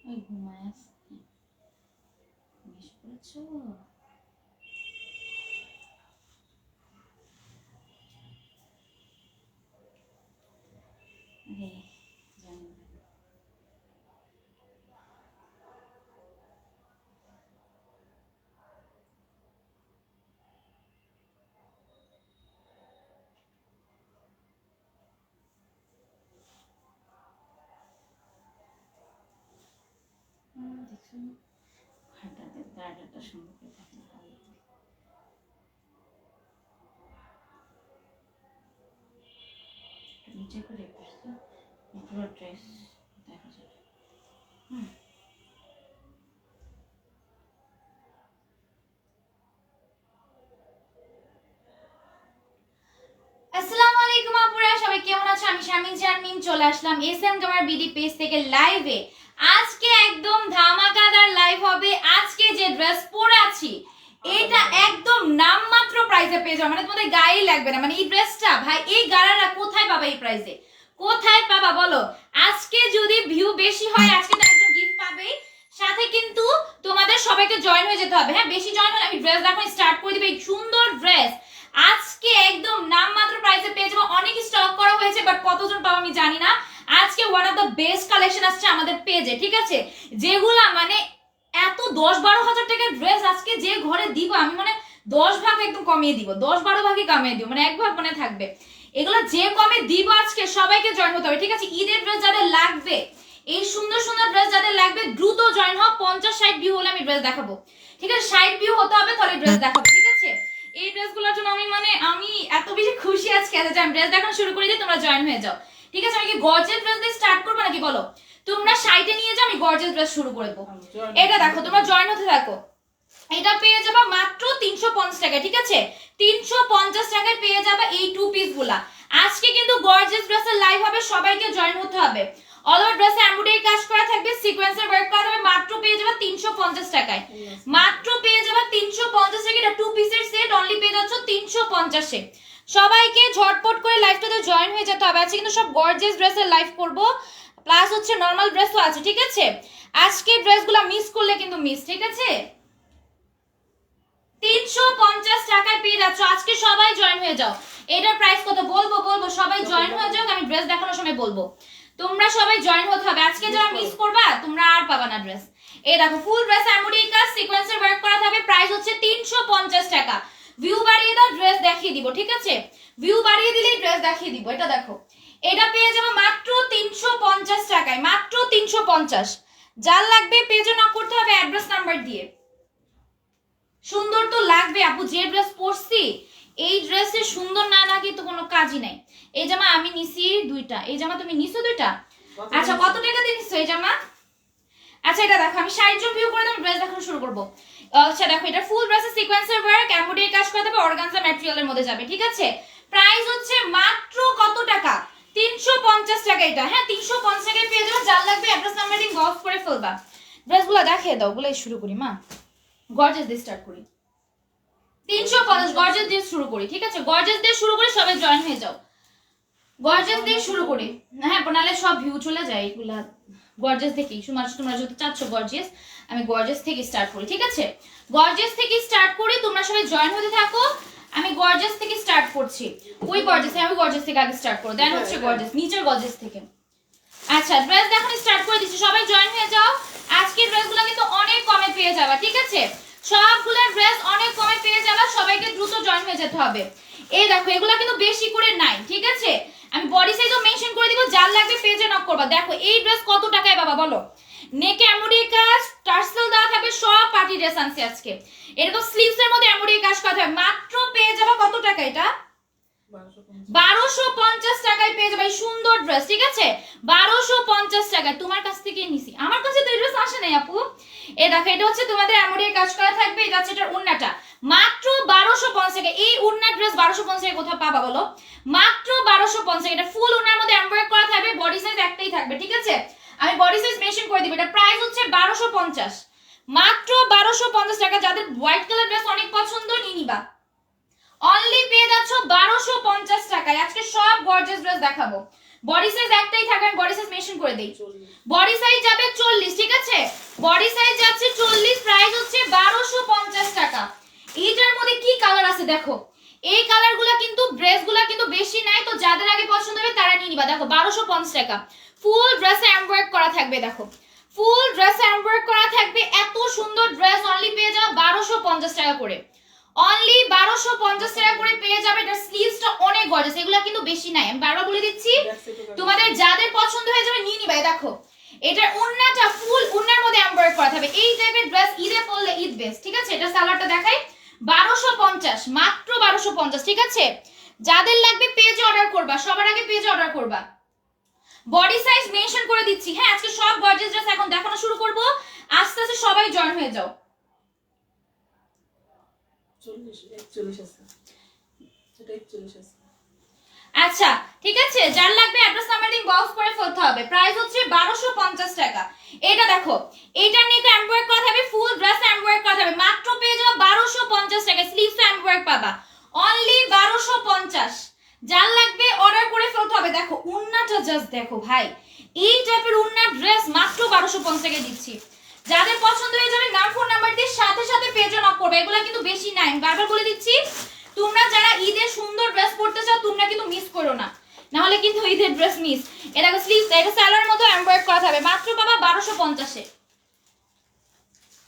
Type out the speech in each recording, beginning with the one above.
ওই ঘুমায় আছে। বেশ করেছো। আরে জানি না। দেখছো হাঁটাতে গাড়াটা সম্পর্কে থাকে ভালো। নিচে করে বসতো পুরো ড্রেস দেখা যাবে। আসসালামু আলাইকুম আপুরা, সবাই কেমন আছো? আমি শামিন জারমিন চলে আসলাম এসএম কামার বিডি পেজ থেকে লাইভে। আজকে একদম ধামাকাদার লাইভ হবে। আজকে যে ড্রেস পরে আছি এটা একদম নামমাত্র প্রাইসে পেয়ে যাবে, মানে তোমাদের গায়েই লাগবে না। মানে এই ড্রেসটা ভাই, এই গাড়ারা কোথায় পাবা এই প্রাইসে? কোথায় পাবা বলো? আজকে যদি ভিউ বেশি হয় আজকে তো একজন গিফট পাবেই, সাথে কিন্তু তোমাদের সবাইকে জয়েন হয়ে যেতে হবে। হ্যাঁ, বেশি জয়েন হলে আমি ড্রেস দেখানো স্টার্ট করে দিবে। এই সুন্দর ড্রেস আজকে একদম নামমাত্র প্রাইসে পেয়ে যাবো। অনেক স্টক করা হয়েছে, বাট কতজন পাবো আমি জানি না। আজকে one of the best collection আসছে আমাদের পেজে, ঠিক আছে? যেগুলা মানে এত 10-12 হাজার টাকার ড্রেস আজকে যে ঘরে দিব, আমি মানে 10 ভাগ একদম কমিয়ে দিব, 10-12 ভাগই কমিয়ে দিব, মানে এক ভাগ মানে থাকবে। এগুলো যে কমে দিব আজকে সবাইকে জয়েন হতে হবে, ঠিক আছে? ঈদের ড্রেস যাদের লাগবে, এই সুন্দর সুন্দর ড্রেস যাদের লাগবে দ্রুত জয়েন হও। 50-60 ভিউ হলে আমি ড্রেস দেখাবো, ঠিক আছে? 60 ভিউ হতে হবে তাহলে ড্রেস দেখাবো, ঠিক আছে? এই ড্রেসগুলোর জন্য আমি এত বেশি খুশি আজকে যে আমি ড্রেস দেখানো শুরু করে দিই, তোমরা জয়েন হয়ে যাও, ঠিক আছে? আমি কি গর্জিয়াস ড্রেস দিয়ে স্টার্ট করবো নাকি বলো? তোমরা সাইটে নিয়ে যাও, আমি গর্জিয়াস ড্রেস শুরু করে দেবো। এটা দেখো, তোমরা জয়েন হতে থাকো। এটা পেয়ে যাবা মাত্র 350 টাকা, ঠিক আছে? 350 টাকায় পেয়ে যাবা এই টু পিস গুলা। আজকে কিন্তু গর্জিয়াস ড্রেসের লাইভ হবে, সবাইকে জয়েন হতে হবে। অল ওভার ড্রেসে এমব্রয়ডারি কাজ করা থাকবে, সিকোয়েন্সের ওয়ার্ক করা থাকবে। মাত্র পেয়ে যাবা 350 টাকায়, মাত্র পেয়ে যাবা 350 টাকা। এটা টু পিসের সেট, অনলি পেয়ে যাচ্ছ 350 এ। সবাইকে ঝটপট করে লাইভটাতে জয়েন হয়ে যেতে হবে। আজকে কিন্তু সব গর্জিয়াস ড্রেসের লাইভ করব, প্লাস হচ্ছে নরমাল ড্রেসও আছে, ঠিক আছে? আজকে ড্রেসগুলো মিস করলে কিন্তু মিস, ঠিক আছে? 350 টাকায় পেয়ে যাচ্ছ। আজকে সবাই জয়েন হয়ে যাও। এটার প্রাইস কত বলবো, সবাই জয়েন হয়ে যাও, আমি ড্রেস দেখানোর সময় বলবো। তোমরা সবাই জয়েন হতে হবে। আজকে যারা মিস করবা তোমরা আর পাবা না ড্রেস। এই দেখো, ফুল ড্রেস এমব্রয়ডারি কাজ, সিকোয়েন্সের ওয়ার্ক করা থাকবে। প্রাইস হচ্ছে 350 টাকা। ভিউ বাড়িয়ে দাও, ড্রেস দেখিয়ে দিব, ঠিক আছে? ভিউ বাড়িয়ে দিলেই ড্রেস দেখিয়ে দিব। এটা দেখো, এটা পেয়ে যাবো মাত্র 350 টাকায়, মাত্র 350। যার লাগবে পেজে নক করতে হবে অ্যাড্রেস নাম্বার দিয়ে। সুন্দর তো লাগবে আপু, যে ড্রেস পরছি এই ড্রেসে সুন্দর না লাগে তো কোনো কাজই নাই। এই জামা আমি নিছি দুইটা। এই জামা তুমি নিছো দুইটা? আচ্ছা, কত টাকা দিয়ে নিছো এই জামা? আচ্ছা, এটা দেখো, আমি 60 জন ভিউ করে আমি ড্রেস দেখানো শুরু করব। আচ্ছা দেখো, এটা ফুল ড্রেসে সিকোয়েন্সের ওয়ার্ক, এমব্রয়ডারি কাজ করা থাকবে, অর্গানজা ম্যাটেরিয়ালের মধ্যে যাবে, ঠিক আছে? প্রাইস হচ্ছে মাত্র কত টাকা? 350 টাকা এটা। হ্যাঁ, 350 টাকায় পেয়ে যাবে। যার লাগবে অ্যাড্রেস নাম্বার দিয়ে গফ করে ফেলবা। ড্রেসগুলো দেখিয়ে দাও, গুলাই শুরু করি মা। গর্জিয়াস দিয়ে স্টার্ট করি। 350 গর্জিয়াস দিয়ে শুরু করি, ঠিক আছে? গর্জিয়াস দিয়ে শুরু করি, সবাই জয়েন হয়ে যাও। গর্জিয়াস দিয়ে শুরু করি। হ্যাঁ, নাহলে সব ভিউ চলে যায় এগুলা। গর্জিয়াস দেখি তোমরা যদি চাচ্ছ গর্জিয়াস, আমি গর্জিয়াস থেকে স্টার্ট করি, ঠিক আছে? গর্জিয়াস থেকে স্টার্ট করি, তোমরা সবাই জয়েন হতে থাকো। আমি গর্জিয়াস থেকে স্টার্ট করছি। ওই গর্জিয়াস, আমি গর্জিয়াস থেকে আগে স্টার্ট করব, দেন হচ্ছে গর্জিয়াস, নিচের গর্জিয়াস থেকে। আচ্ছা, ড্রেস দেখানো স্টার্ট করে দিচ্ছি, সবাই জয়েন হয়ে যাও। আজকের ড্রেসগুলো কিন্তু অনেক কমে পেয়ে যাবা, ঠিক আছে? সবগুলো ড্রেস অনেক কমে পেয়ে যাবা, সবাইকে দ্রুত জয়েন হয়ে যেতে হবে। এই দেখো, এগুলা কিন্তু বেশি করে নাই, ঠিক আছে? আমি বডি সাইজও মেনশন করে দিব, যার লাগবে পেজে নক করবা। দেখো এই ড্রেস কত টাকায় বাবা বলো? নেকে এমব্রয়ডারি কাজ, টার্সেল দেওয়া থাকবে, সব পার্টি ড্রেস আনছে আজকে। এরকম স্লিভস এর মধ্যে এমব্রয়ডারি কাজ করা থাকবে। মাত্র পেয়ে যাবা কত টাকা? এটা 1250 টাকায় পেয়ে যাবে এই সুন্দর ড্রেস, ঠিক আছে? 1250 টাকায় তোমার কাছ থেকে নিছি, আমার কাছে তো এই ড্রেস আসে নাই আপু। এই দেখো, এটা হচ্ছে তোমাদের এমব্রয়ডারি কাজ করা থাকবে। এটা হচ্ছে এটার ওন্নাটা, মাত্র 1250 টাকা। এই ওন্না ড্রেস 1250 টাকা কোথায় পাবা বলো? মাত্র 1250 টাকা। এটা ফুল ওন্নার মধ্যে এমব্রয়ডারি করা থাকবে, বডি সাইজ একটাই থাকবে, ঠিক আছে? আমি বডি সাইজ মেনশন করে দিব। এটা প্রাইস হচ্ছে 1250, মাত্র 1250 টাকা। যাদের হোয়াইট কালার ড্রেস অনেক পছন্দ নিয়ে নিবা। অনলি পেয়ে যাচ্ছ 1250 টাকায়। আজকে সব গর্জিয়াস ড্রেস দেখাবো, বডি সাইজ একটাই থাকবে, আমি বডি সাইজ মেনশন করে দেই। বডি সাইজ যাবে 40, ঠিক আছে? বডি সাইজ যাচ্ছে 40, প্রাইস হচ্ছে 1250 টাকা। এইটার মধ্যে কি কালার আছে দেখো, এই কালারগুলো কিন্তু ড্রেসগুলো কিন্তু বেশি নাই, তো যাদের আগে পছন্দ হবে তারা নিয়ে নিবা। দেখো 1250 টাকা, ফুল ড্রেসে এমব্রয়ডারি করা থাকবে। দেখো ফুল ড্রেসে এমব্রয়ডারি করা থাকবে, এত সুন্দর ড্রেস অনলি পেয়ে যাবে 1250 টাকা করে। অনলি 1250 টাকা করে পেয়ে যাবে। এটা স্লিভসটা অনেক গর্জিয়াস, এগুলা কিন্তু বেশি নাই, আমি বারবার বলে দিচ্ছি, তোমাদের যাদের পছন্দ হয়ে যাবে নিয়ে নিবা। দেখো এটার ওন্নাটা ফুল ওন্নার মধ্যে এমব্রয়ডারি করা থাকবে। এই টাইপের ড্রেস ঈদে পরলে ঈদ বেস্ট, ঠিক আছে? এটা সালোয়ারটা দেখাই, 1250, মাত্র 1250, ঠিক আছে? যাদের লাগবে পেজে অর্ডার করবা, সবার আগে পেজে অর্ডার করবা। বডি সাইজ মেনশন করে দিচ্ছি। হ্যাঁ, আজকে সব গর্জিয়াস ড্রেস এখন দেখানো শুরু করব, আস্তে আস্তে সবাই জয়েন হয়ে যাও। 41 আছে, এটা 41 আছে। আচ্ছা ঠিক আছে, যার লাগবে অ্যাড্রেস নাম্বার দিয়ে বক্স করে ফেলতে হবে। প্রাইস হচ্ছে 1250 টাকা। এটা দেখো, এটা নিয়ে এমব্রয়ডারি করা থাকবে, ফুল ড্রেস এমব্রয়ডারি করা থাকবে, মাত্র পেয়ে যাবে 1250 টাকা। স্লিভস এমব্রয়ডারি পাবা অনলি 1250। যার লাগবে অর্ডার করে ফেলতে হবে। দেখো উন্নাটা জাস্ট দেখো ভাই, এই টাইপের উন্না ড্রেস মাত্র 1250 টাকা দিচ্ছি। যাদের পছন্দ হয়ে যাবে নাম ফোন নাম্বার দিয়ে সাথে সাথে পেজে নক করবে। এগুলা কিন্তু বেশি নাই, আমি বারবার বলে দিচ্ছি, তোমরা যারা ঈদে সুন্দর ড্রেস পরতে চাও তোমরা কিন্তু মিস করো না, না হলে কিন্তু ঈদের ড্রেস মিস। এটা স্লিভস, এটা সালোয়ারের মতো এমব্রয়ডারি করা থাকবে, মাত্র পাবা 1250 এ,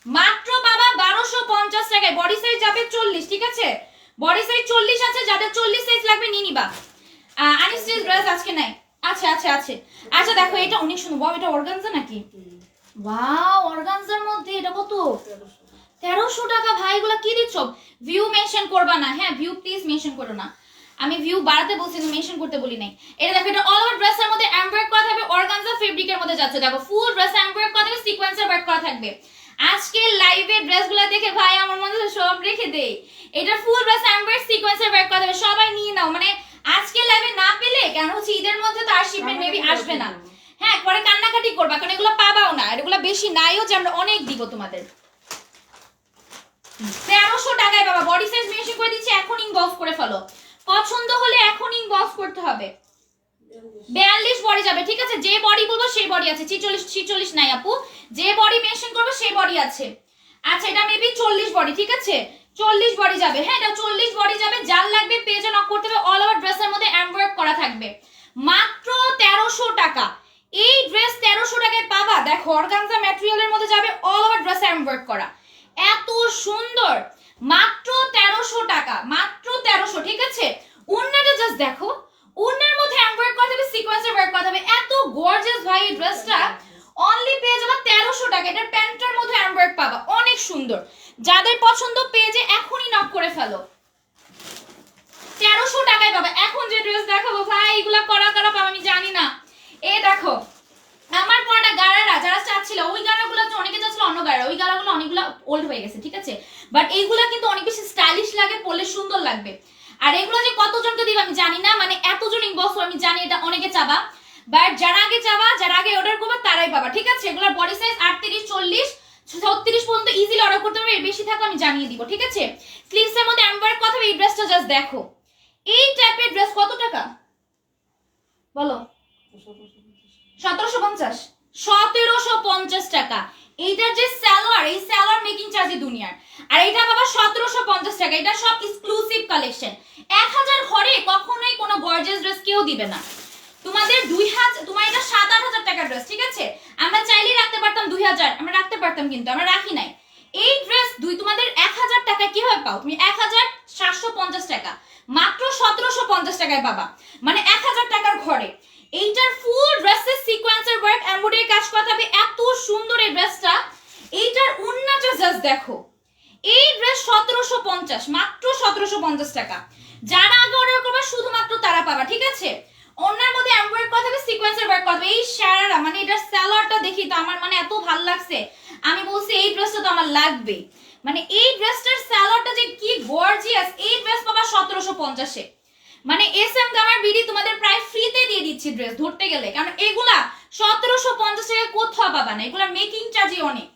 মাত্র পাবা 1250 টাকায়। বডি সাইজ যাবে 40, ঠিক আছে? বডি সাইজ 40 আছে, যাদের 40 সাইজ লাগবে নিয়ে নিবা। আনস্টিচ ড্রেস আজকে নাই। আচ্ছা আচ্ছা আছে। আচ্ছা দেখো এটা অনেক সুন্দর, বাবা এটা অর্গানজা নাকি? ওয়াও, অর্গানজার মধ্যে এটা কত? 1300 টাকা। ভাই এগুলা কি দিচ্ছ? ভিউ মেনশন করবা না, হ্যাঁ ভিউ প্লিজ মেনশন করো না, আমি ভিউ বাড়াতে বলছি, মেনশন করতে বলি নাই। এটা দেখো, এটা অল ওভার ড্রেসের মধ্যে এমব্রয়ডারি করা থাকবে, অর্গানজা ফেব্রিকের মধ্যে যাচ্ছে। দেখো ফুল ড্রেস এমব্রয়ডারি করা থাকবে, সিকোয়েন্সের ওয়ার্ক করা থাকবে। আজকে লাইভে ড্রেসগুলো দেখে ভাই আমার মনে হচ্ছে সব রেখে দেই। এটা ফুল ড্রেস এমব্রয়ডারি সিকোয়েন্সের ওয়ার্ক করা থাকবে, সবাই নিয়ে নাও। মানে আজকে লাইভে না পেলে কেন হচ্ছে ঈদের মধ্যে তো আর শিপমেন্ট মেবি আসবে না, হ্যাঁ পরে কান্নাকাটি করবা, কারণ এগুলো পাবাও না, এগুলো বেশি নাইও যে আমরা অনেক দিব তোমাদের। 1300 টাকায় বাবা। বডি সাইজ মেনশন করে দিচ্ছি, এখন ইনবক্স করে ফেলো, পছন্দ হলে এখন ইনবক্স করতে হবে। 42 বডি যাবে, ঠিক আছে? যে বডি বলবো সেই বডি আছে। 46 নাই আপু, যে বডি মেনশন করবো সেই বডি আছে। আচ্ছা এটা মেবি 40 বডি, ঠিক আছে? 40 বডি যাবে, হ্যাঁ এটা 40 বডি যাবে। যার লাগবে পেজে নক করতে হবে। অল ওভার ড্রেসের মধ্যে এমব্রয়ডারি করা থাকবে, মাত্র 1300 টাকা। এই ড্রেস 1300 টাকায় পাবা। দেখো অর্গানজা ম্যাটেরিয়ালের মধ্যে যাবে, অল ওভার ড্রেসে এমব্রয়ডারি করা, এত সুন্দর, মাত্র 1300 টাকা, মাত্র 1300, ঠিক আছে? ওন্নাটা জাস্ট দেখো, ওন্নার মধ্যে এমব্রয়ডারি করা থাকবে, সিকোয়েন্সের ওয়ার্ক করা থাকবে, এত গর্জিয়াস ভাই। এই ড্রেসটা অনলি পেয়ে যাবে 1300 টাকা। এটার প্যান্টটার মধ্যে এমব্রয়ডারি পাবা, অনেক সুন্দর। যাদের পছন্দ পেজে এখনই নক করে ফেলো, 1300 টাকায় পাবা। এখন যে ড্রেস দেখাবো ভাই, এগুলা করা কারা পাবা আমি জানি না। এই দেখো আমার পরাটা গাড়ারা যারা চাচ্ছিল, ওই গাড়াগুলো যে অনেকে চাচ্ছিল অন্য গাড়া, ওই গাড়াগুলো অনেকগুলো ওল্ড হয়ে গেছে, ঠিক আছে? বাট এইগুলা কিন্তু অনেক বেশি স্টাইলিশ লাগে, পরলে সুন্দর লাগবে। আর এগুলো যে কতজনকে দিব আমি জানি না, মানে এতজন ইনবক্স আমি জানি এটা অনেকে চাবা, বাট যারা আগে চাবা, যারা আগে অর্ডার করবে তারাই পাবা, ঠিক আছে? এগুলোর বডি সাইজ 38, 40, 36 পর্যন্ত ইজিলি অর্ডার করতে পারবে, এর বেশি থাকলে আমি জানিয়ে দিব, ঠিক আছে? স্লিভসের মধ্যে এমব্রয়ডারি কথা, এই ড্রেসটা জাস্ট দেখো, এই টাইপের ড্রেস কত টাকা বলো? 1750, 1750 টাকা। এইটার যে সালোয়ার, এই সালোয়ার মেকিং চার্জ দুনিয়ার, আর এটা বাবা 1750 টাকা। এটা সব এক্সক্লুসিভ কালেকশন। 1000 ঘরে কখনোই কোনো গর্জিয়াস ড্রেস কেউ দিবে না তোমাদের। 2000, তোমার এটা 7-8 টাকার ড্রেস, ঠিক আছে? আমরা চাইলেই রাখতে পারতাম 2000, আমরা রাখতে পারতাম, কিন্তু আমরা রাখি নাই। এই ড্রেস তোমাদের 1000 টাকা কিভাবে পাও? তুমি 1750 টাকা, মাত্র 1750 টাকায় পাবা, মানে 1000 টাকার ঘরে। এইটার ফুল ড্রেসের সিকোয়েন্সের ওয়ার্ক এমব্রয়ডারি কাজ করা থাকবে, এত সুন্দর এই ড্রেসটা। এইটার ওন্নাটা জাস্ট দেখো, এই ড্রেস 1750, মাত্র 1750 টাকা। যারা আগে অর্ডার করবে শুধুমাত্র তারা পাবা, ঠিক আছে? ওন্নার মধ্যে এমব্রয়ডারি করা থাকবে, সিকোয়েন্সের ওয়ার্ক করা থাকবে। এই শাড়িটা মানে এটার সালোয়ারটা দেখি তো আমার মানে এত ভালো লাগছে, আমি বলছি এই ড্রেসটা তো আমার লাগবে। মানে এই ড্রেসটার সালোয়ারটা যে কি গর্জিয়াস। এই ড্রেস পাবা 1750 এ, মানে এসএম গামার বিডি তোমাদের প্রায় ফ্রিতে দিয়ে দিচ্ছি ড্রেস ধরতে গেলে, কারণ এগুলা 1750 টাকা কোথাও পাবা না, এগুলা মেকিং চার্জই অনেক।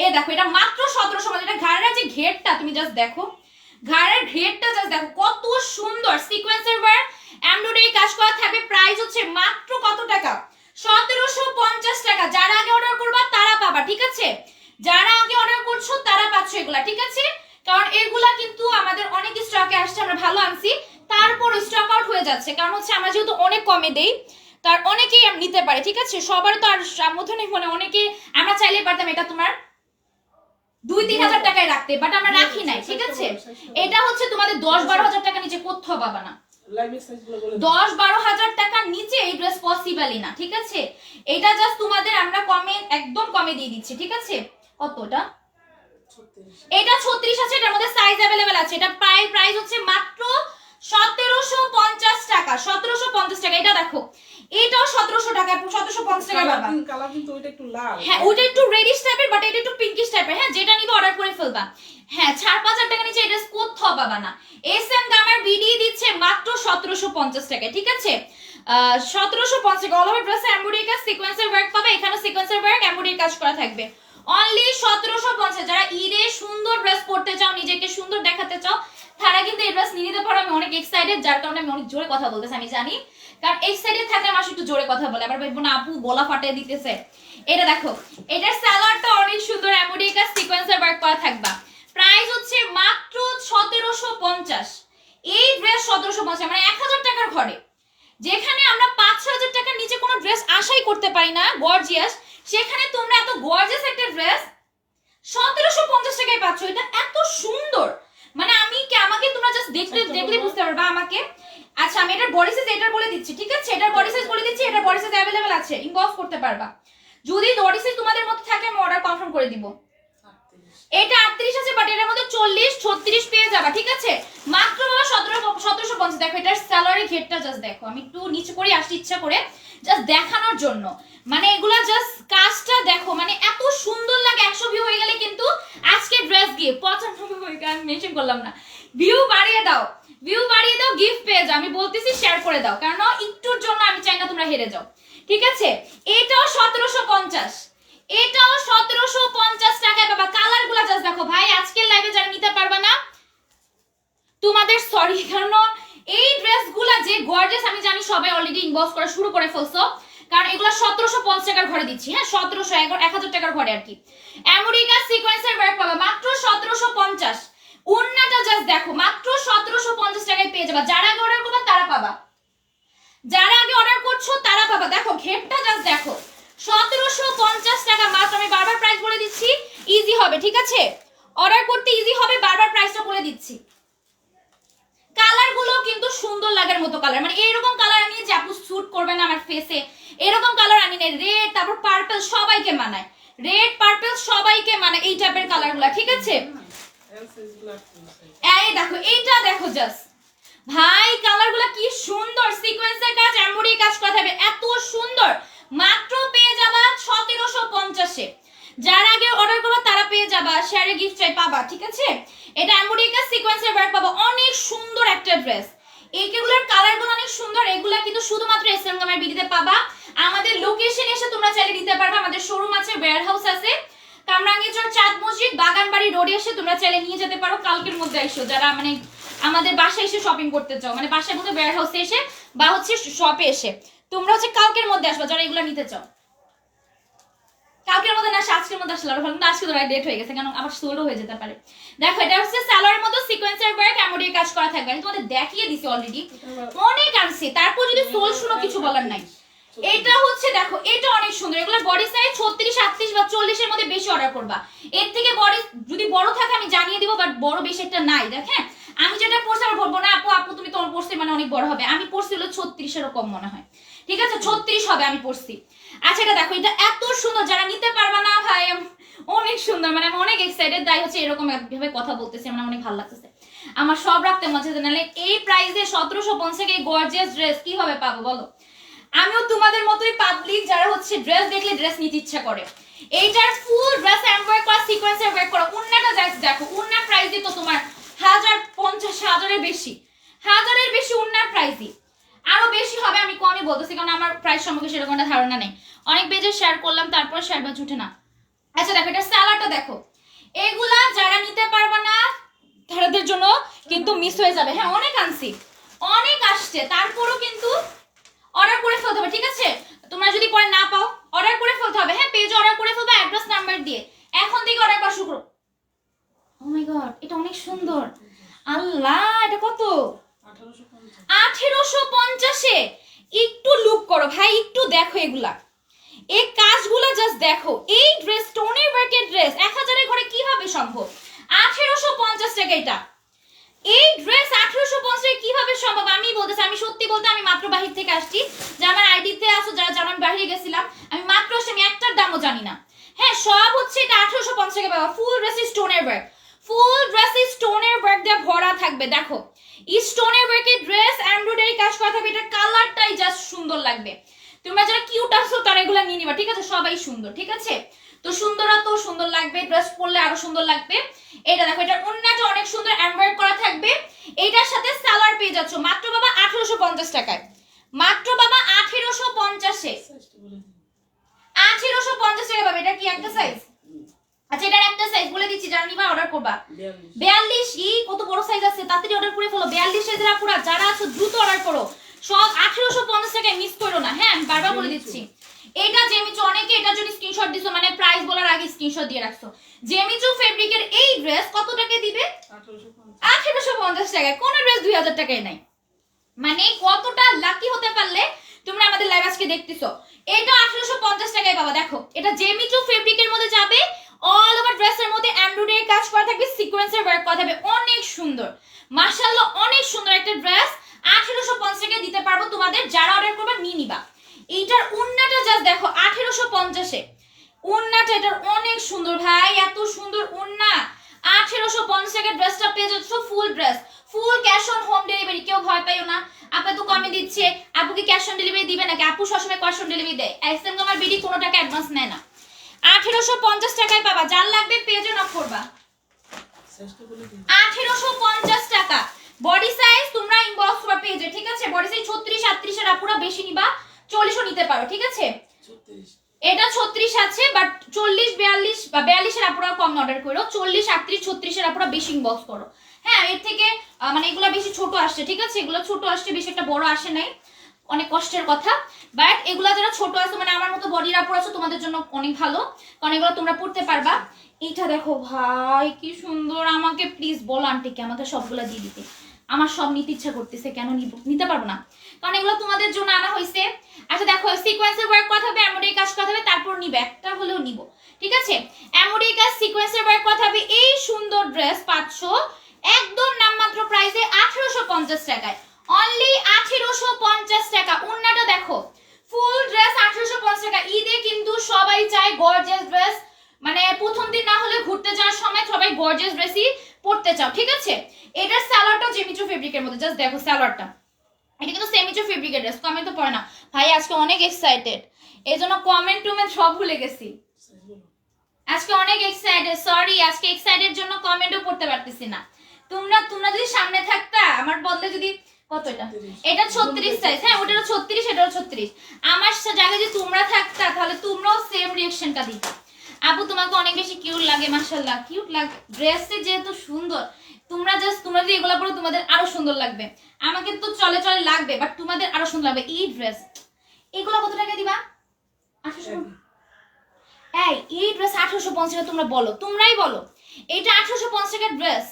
এই দেখো এটা মাত্র 1750। এটা ঘাড়ের যে ঘেরটা তুমি জাস্ট দেখো, ঘাড়ের ঘেরটা জাস্ট দেখো কত সুন্দর, সিকোয়েন্সের ওয়ার্ক এমব্রয়ডারি কাজ করা থাকবে। প্রাইস হচ্ছে মাত্র কত টাকা? 1750 টাকা। যারা আগে অর্ডার করবা তারা পাবা, ঠিক আছে? যারা আগে অর্ডার করছো তারা পাচ্ছ এগুলা, ঠিক আছে? কারণ এগুলা কিন্তু আমাদের অনেক স্টকে আসছে, আমরা ভালো আনছি, তারপর স্টক আউট হয়ে যাচ্ছে। কারণ হচ্ছে আমরা যেহেতু অনেক কমে দেই, তার অনেকেই নিতে পারে, ঠিক আছে? সবার তো আর সামর্থ্য নেই, মানে অনেকে আমরা চাইলে পারতাম এটা তোমার 2-3 হাজার টাকায় রাখতে, বাট আমরা রাখি নাই, ঠিক আছে? এটা হচ্ছে তোমাদের 10-12 হাজার টাকা নিচে কোথাও পাবা না। 10-12 হাজার টাকার নিচে এই ড্রেস পসিবলই না, ঠিক আছে? এটা জাস্ট তোমাদের আমরা কমে, একদম কমে দিয়ে দিচ্ছি, ঠিক আছে? কতটা? এটা 36 আছে, এটার মধ্যে সাইজ अवेलेबल আছে। এটা প্রাইস হচ্ছে মাত্র 1750 টাকা। 1750 টাকা। এটা দেখো, এটাও 1700 টাকা, 1750 টাকা বাবা। কালার কিন্তু ওইটা একটু লাল, হ্যাঁ ওটা একটু রেডিশ টাইপের, বাট এটা একটু পিঙ্কিশ টাইপের। হ্যাঁ, যেটা নিবে অর্ডার করে ফেলবা। হ্যাঁ, 4-5 টাকা নিচে এটা কোথাও পাবা না। এসএম গামার বিডি দিচ্ছে মাত্র 1750 টাকা, ঠিক আছে? 1750 টাকা। অল ওভার ড্রেসে এমব্রয়ডারি কাজ, সিকোয়েন্সের ওয়ার্ক পাবে। এখানে সিকোয়েন্সের ওয়ার্ক, এমব্রয়ডারি কাজ করা থাকবে। অনলি 1750। যারা ঈদে সুন্দর ড্রেস পরতে চাও, নিজেকে সুন্দর দেখাতে চাও, তারা কিন্তু এই ড্রেস নিয়ে নিতে পারো। আমি অনেক এক্সাইটেড, যার কারণে আমি অনেক জোরে কথা বলতেছি, আমি জানি। কারণ এক্সাইটেড থাকলে আমার একটু জোরে কথা বলে, আবার ভাববো না আপু গলা ফাটিয়ে দিতেছে। এটা দেখো, এটার সালোয়ারটা অনেক সুন্দর, এমব্রয়ডারি কাজ, সিকোয়েন্সের ওয়ার্ক করা থাকবা। প্রাইস হচ্ছে মাত্র 1750। এই ড্রেস 1750, মানে 1000 টাকার ঘরে। যেখানে আমরা 5-6 হাজার টাকার নিচে কোনো ড্রেস আশাই করতে পারি না গর্জিয়াস, সেখানে তোমরা এত গর্জিয়াস একটা ড্রেস 1750 টাকায় পাচ্ছ। এটা এত সুন্দর, মানে আমাকে তোমরা জাস্ট দেখলে বুঝতে পারবা আমাকে। আচ্ছা, আমি এটার বডি সাইজ এটার বলে দিচ্ছি, ঠিক আছে? এটার বডি সাইজ বলে দিচ্ছি, এটার বডি সাইজ अवेलेबल আছে, ইনবক্স করতে পারবা। যদি বডি সাইজ তোমাদের মধ্যে থাকে আমি অর্ডার কনফার্ম করে দিব। এটা 38 আছে, বাট এর মধ্যে 40-36 পেয়ে যাবা, ঠিক আছে? মাত্র বাবা 1750। দেখো এটার সালোয়ারের ঘেরটা জাস্ট দেখো, আমি একটু নিচে করে আসতে ইচ্ছা করে জাস্ট দেখানোর জন্য। মানে এগুলা জাস্ট কাজটা দেখো, মানে এত সুন্দর লাগে। 100 ভিউ হয়ে গেলে কিন্তু আজকে ড্রেস গিয়ে 95 হয়ে গেল, আমি মেনশন করলাম না। ভিউ বাড়িয়ে দাও, গিফট পেয়ে যাও। আমি বলতেছি শেয়ার করে দাও, কারণ একটুর জন্য আমি চাই না তোমরা হেরে যাও, ঠিক আছে? এটাও 1750, এটাও 1750 টাকায় বাবা। কালার গুলা জাস্ট দেখো ভাই, আজকের লাইভে যারা নিতে পারবা না তোমাদের সরি, কারণ এই ড্রেসগুলা যে গর্জিয়াস আমি জানি সবাই অলরেডি ইনবক্স করা শুরু করে ফেলছো, কারণ এগুলা 1750 টাকার ঘরে দিচ্ছি। হ্যাঁ, 1000 টাকার ঘরে আর কি। আমেরিকা সিকোয়েন্সের ওয়ার্ক পাবা মাত্র 1750। ওন্নাটা জাস্ট দেখো, মাত্র 1750 টাকায় পেয়ে যাবা। যারা আগে অর্ডার করবা তারা পাবা, যারা আগে অর্ডার করছো তারা পাবা। দেখো ঘেরটা জাস্ট দেখো, 1750 টাকা মাত্র। আমি বারবার প্রাইস বলে দিচ্ছি, ইজি হবে, ঠিক আছে? অর্ডার করতে ইজি হবে, বারবার প্রাইসটা বলে দিচ্ছি। কালার গুলো কিন্তু সুন্দর লাগার মতো কালার, মানে এরকম কালার আনি যে আপু স্যুট করবে না আমার ফেসে, এরকম কালার আনি না। রেড, তারপর পার্পল সবাইকে মানায়, রেড পার্পল সবাইকে মানায় এই টাইপের কালারগুলো, ঠিক আছে? এই দেখো, এইটা দেখো জাস্ট ভাই, কালারগুলো কি সুন্দর, সিকোয়েন্সের কাজ, এমব্রয়ডারি কাজ করা থাকবে, এত সুন্দর। মাত্র পেয়ে যাবা 1750-এ। যারা আগে অর্ডার করবে তারা পেয়ে যাবা, শেয়ারে গিফট চাই পাবা, ঠিক আছে? এটা এমব্রয়ডারি কাজ, সিকোয়েন্সের ওয়ার্ক পাবা। অনেক সুন্দর একটা ড্রেস, এইগুলোর কালারগুলো অনেক সুন্দর। এগুলা কিন্তু শুধুমাত্র এসএম গামের বিডিতে পাবা। আমাদের লোকেশন এসে তোমরা চাইলে নিতে পারবে। আমাদের শোরুম আছে, ওয়্যারহাউস আছে, কামরাঙ্গীরচর চাঁদ মসজিদ বাগানবাড়ি রোডে এসে তোমরা চাইলে নিয়ে যেতে পারো। কালকের মধ্যে এসো যারা মানে আমাদের বাসায় এসে শপিং করতে চাও, মানে বাসায় মধ্যে ওয়্যারহাউসে এসে বা হচ্ছে শপে এসে তোমরা হচ্ছে কালকের মধ্যে আসবে যারা এগুলো নিতে চাও। কালকের মধ্যে না, আজকের মধ্যে আসলে আরো ভালো, কিন্তু আজকে তো ডেট হয়ে গেছে, কারণ আবার সোল্ডও হয়ে যেতে পারে। দেখো এটা হচ্ছে সালোয়ারের মতো সিকোয়েন্সের ওয়ার্ক, এমব্রয়ডারি কাজ করা থাকবে। আমি তোমাদের দেখিয়ে দিছি অলরেডি, অনেক আনছি, তারপর যদি সোল শুনো কিছু বলার নাই। এটা হচ্ছে দেখো, এটা অনেক সুন্দর। এগুলো বডি সাইজ 36, 38 বা 40 এর মধ্যে বেশি অর্ডার করবা। এর থেকে বডি যদি বড় থাকে আমি জানিয়ে দিব, বাট বড় বেশি একটা নাই। দেখেন আমি যেটা পরছি আমার বলবো না আপু তুমি তোমার পরছি মানে অনেক বড় হবে। আমি পরছি হলো 36 এরও কম মনে হয়, ঠিক আছে? 36 হবে আমি পরছি। আচ্ছা এটা দেখো, এটা এত সুন্দর, যারা নিতে পারবা না ভাই অনেক সুন্দর, মানে আমি অনেক এক্সাইটেড। তাই হচ্ছে এরকম ভাবে কথা বলতেছি, আমার অনেক ভালো লাগতেছে, আমার সব রাখতে মজা। নাহলে এই প্রাইসে 1750 এই গর্জিয়াস ড্রেস কিভাবে পাবো বলো? আমিও তোমাদের মতোই পাবলিক যারা হচ্ছে ড্রেস দেখলে ড্রেস নিতে ইচ্ছা করে। এইটার ফুল ড্রেস এমব্রয়ডারি করা, সিকোয়েন্সের ওয়ার্ক করা। ওন্নাটা জাস্ট দেখো, ওন্নার প্রাইসই তো তোমার 1050-1000-এর বেশি, 1000-এর বেশি ওন্নার প্রাইসই। আরো বেশি হবে, আমি কমই বলতেছি, কারণ আমার প্রাইস সম্পর্কে সেরকম একটা ধারণা নেই। অনেক পেজে শেয়ার করলাম, তারপর শেয়ার বা উঠে না। আচ্ছা দেখো, এটা সালোয়ারটা দেখো। এগুলা যারা নিতে পারবা না তাদের জন্য কিন্তু মিস হয়ে যাবে। হ্যাঁ অনেক আনছি, অনেক আসছে, তারপরও কিন্তু অর্ডার করে ফেলতে হবে, ঠিক আছে? তোমরা যদি পরে না পাও অর্ডার করে ফেলতে হবে, হ্যাঁ পেজে অর্ডার করে ফেলবে অ্যাড্রেস নাম্বার দিয়ে, এখন থেকে অর্ডার করা শুরু করো। ও মাই গড, এটা অনেক সুন্দর। আল্লাহ, এটা কত? 1850-এ। একটু লুক করো ভাই, একটু দেখো এগুলা, এই কাজগুলো জাস্ট দেখো। এই ড্রেস স্টোনের ওয়ার্কের ড্রেস 1000-এর ঘরে কিভাবে সম্ভব? 1850 টাকা এটা। এই ড্রেস 1850 কিভাবে সম্ভব? আমি বলতেছি, আমি সত্যি বলতে আমি মাত্র বাহির থেকে আসছি, যে আমার আইডিতে আসো যারা জানো আমি বাইরে গেছিলাম, আমি মাত্র আসছি, আমি একটার দামও জানি না। হ্যাঁ সব হচ্ছে এটা 1850 টাকা পাবা। ফুল ড্রেস স্টোনের ওয়ার্ক, ফুল ড্রেস স্টোনের ওয়ার্ক দিয়ে ভরা থাকবে। দেখো এই স্টোনের ওয়ার্কের ড্রেস এমব্রয়ডারি কাজ করা থাকবে, এটা কালারটাই জাস্ট সুন্দর লাগবে। তোমরা যারা কিউট আছো তারা এগুলো নিয়ে নিবা, ঠিক আছে? সবাই সুন্দর, ঠিক আছে? তো সুন্দররা তো সুন্দর লাগবে, ড্রেস পরলে আরো সুন্দর লাগবে। এটা দেখো, এটা ওন্নাটা অনেক সুন্দর এমব্রয়ডারি করা থাকবে। এটার সাথে সালোয়ার পেয়ে যাচ্ছ মাত্র বাবা 1850 টাকায়, মাত্র বাবা 1850-এ। 1850 টাকা পাবে। এটা কি একটা সাইজ? আচ্ছা এটার একটা সাইজ বলে দিচ্ছি, যারা নিবা অর্ডার করবা 42। কত বড় সাইজ আছে, তাড়াতাড়ি অর্ডার করে ফেলো। 42 সাইজের আপুরা যারা আছো দ্রুত অর্ডার করো, সব 1850 টাকায় মিস করো না। হ্যাঁ আমি বারবার বলে দিচ্ছি। এটা জেমিচু, অনেকে এটার জন্য স্ক্রিনশট দিছো, মানে প্রাইস বলার আগে স্ক্রিনশট দিয়ে রাখছো। জেমিচু ফেব্রিকের এই ড্রেস কত টাকায় দিবে? 1850 টাকায়। কোন ড্রেস 2000 টাকায় নাই। মানে কতটা লাকি হতে পারলে তোমরা আমাদের লাইভ আজকে দেখতেছো। এটা 1850 টাকায় পাবা। দেখো এটা জেমিচু ফেব্রিকের মধ্যে যাবে, অল ওভার ড্রেসের মধ্যে এমব্রয়ডারি কাজ করা থাকবে, সিকোয়েন্সের ওয়ার্ক করা থাকবে, অনেক সুন্দর মাশাআল্লাহ, অনেক সুন্দর একটা ড্রেস 1850 টাকায় দিতে পারবো তোমাদের। যারা অর্ডার করবে নিয়ে নিবা। এইটার ওন্নাটা জাস্ট দেখো 1850-এ, ওন্নাটা এটার অনেক সুন্দর ভাই, এত সুন্দর ওন্না। 1850 টাকার ড্রেসটা পেয়ে যাচ্ছ ফুল dress, full cash on home delivery. কেউ ভয় পাইও না, আপু তো কমে দিচ্ছে, আপু কি ক্যাশ অন ডেলিভারি দিবে নাকি? আপু সবসময় ক্যাশ অন ডেলিভারি দেয়, এসএম আমার বিডি কোনো টাকা অ্যাডভান্স নেয় না। 1850 টাকায় পাবা, যার লাগবে পেজে নক করবা। 1850 টাকা। বডি সাইজ তোমরা ইনবক্স করবা পেজে, ঠিক আছে? বডি সাইজ 36 38 এর আপুরা বেশি নিবা, 40ও নিতে পারো, ঠিক আছে? এটা 36 আছে, বাট 40 42 বা 42 এর আপুরা কম অর্ডার করো, 40 38 36 এর আপুরা বেশি ইনবক্স করো। হ্যাঁ এর থেকে মানে এগুলা বেশি ছোট আসছে, ঠিক আছে? এগুলো ছোট আসছে, বেশি একটা বড় আসে নাই, অনেক কষ্টের কথা। বাট এগুলা যারা ছোট আছে, মানে আমার মতো বডির আপুরা আছে, তোমাদের জন্য অনেক ভালো, কারণ এগুলো তোমরা পড়তে পারবা। এইটা দেখো ভাই কি সুন্দর। আমাকে প্লিজ বলো আন্টিকে আমাকে সবগুলা দিয়ে দিতে, আমার সব নিতে ইচ্ছা করতেছে, কেন নিতে পারবো না, কারণ এগুলো তোমাদের জন্য আনা হয়েছে। আচ্ছা দেখো সিকোয়েন্সের ওয়ার্ক করা হবে, এমব্রয়ডারি কাজ করা হবে, তারপর নিবে, একটা হলেও নিব, ঠিক আছে? এমব্রয়ডারি কাজ সিকোয়েন্সের ওয়ার্ক করা হবে। এই সুন্দর ড্রেস 500, একদম নামমাত্র প্রাইসে 1850 টাকায়, অনলি 1850 টাকা। ওন্নাটা দেখো, ফুল ড্রেস 1850 টাকা। ঈদে কিন্তু সবাই চায় গর্জিয়াস ড্রেস, মানে প্রথম দিন না হলে ঘুরতে যাওয়ার সময় সবাই গর্জিয়াস ড্রেসই পরতে চাও, ঠিক আছে? এটার সালোয়ারটাও জেমিচু ফেব্রিকের মধ্যে, জাস্ট দেখো সালোয়ারটা, এটা কিন্তু সেমিচু ফেব্রিকের ড্রেস। কমেন্ট তো পড়ে না ভাই, আজকে অনেক এক্সাইটেড, এই জন্য কমেন্ট টুমেন্ট সব ভুলে গেছি, আজকে অনেক এক্সাইটেড। সরি, আজকে এক্সাইটেড জন্য কমেন্টও পড়তে পারতেছি না। তোমরা যদি সামনে থাকতা, আমার বদলে যদি কত, এটা 36 সাইজ, হ্যাঁ ওটারও 36, এটারও 36, আমার জায়গায় যদি তোমরা থাকতা তাহলে তোমরাও সেম রিঅ্যাকশনটা দিতা। আপু তোমাকে অনেক বেশি কিউট লাগে, মাশাআল্লাহ কিউট লাগে, ড্রেসে যেহেতু সুন্দর, তোমরা যদি এগুলো পরো তোমাদের আরো সুন্দর লাগবে। আমাকে তো চলে চলে লাগবে, বাট তোমাদের আরো সুন্দর লাগবে। এই ড্রেস এগুলো কত টাকা দিবা? 1800। এই ড্রেস 1850 তোমরা বলো, তোমরাই বলো। এটা 1850 টাকার ড্রেস,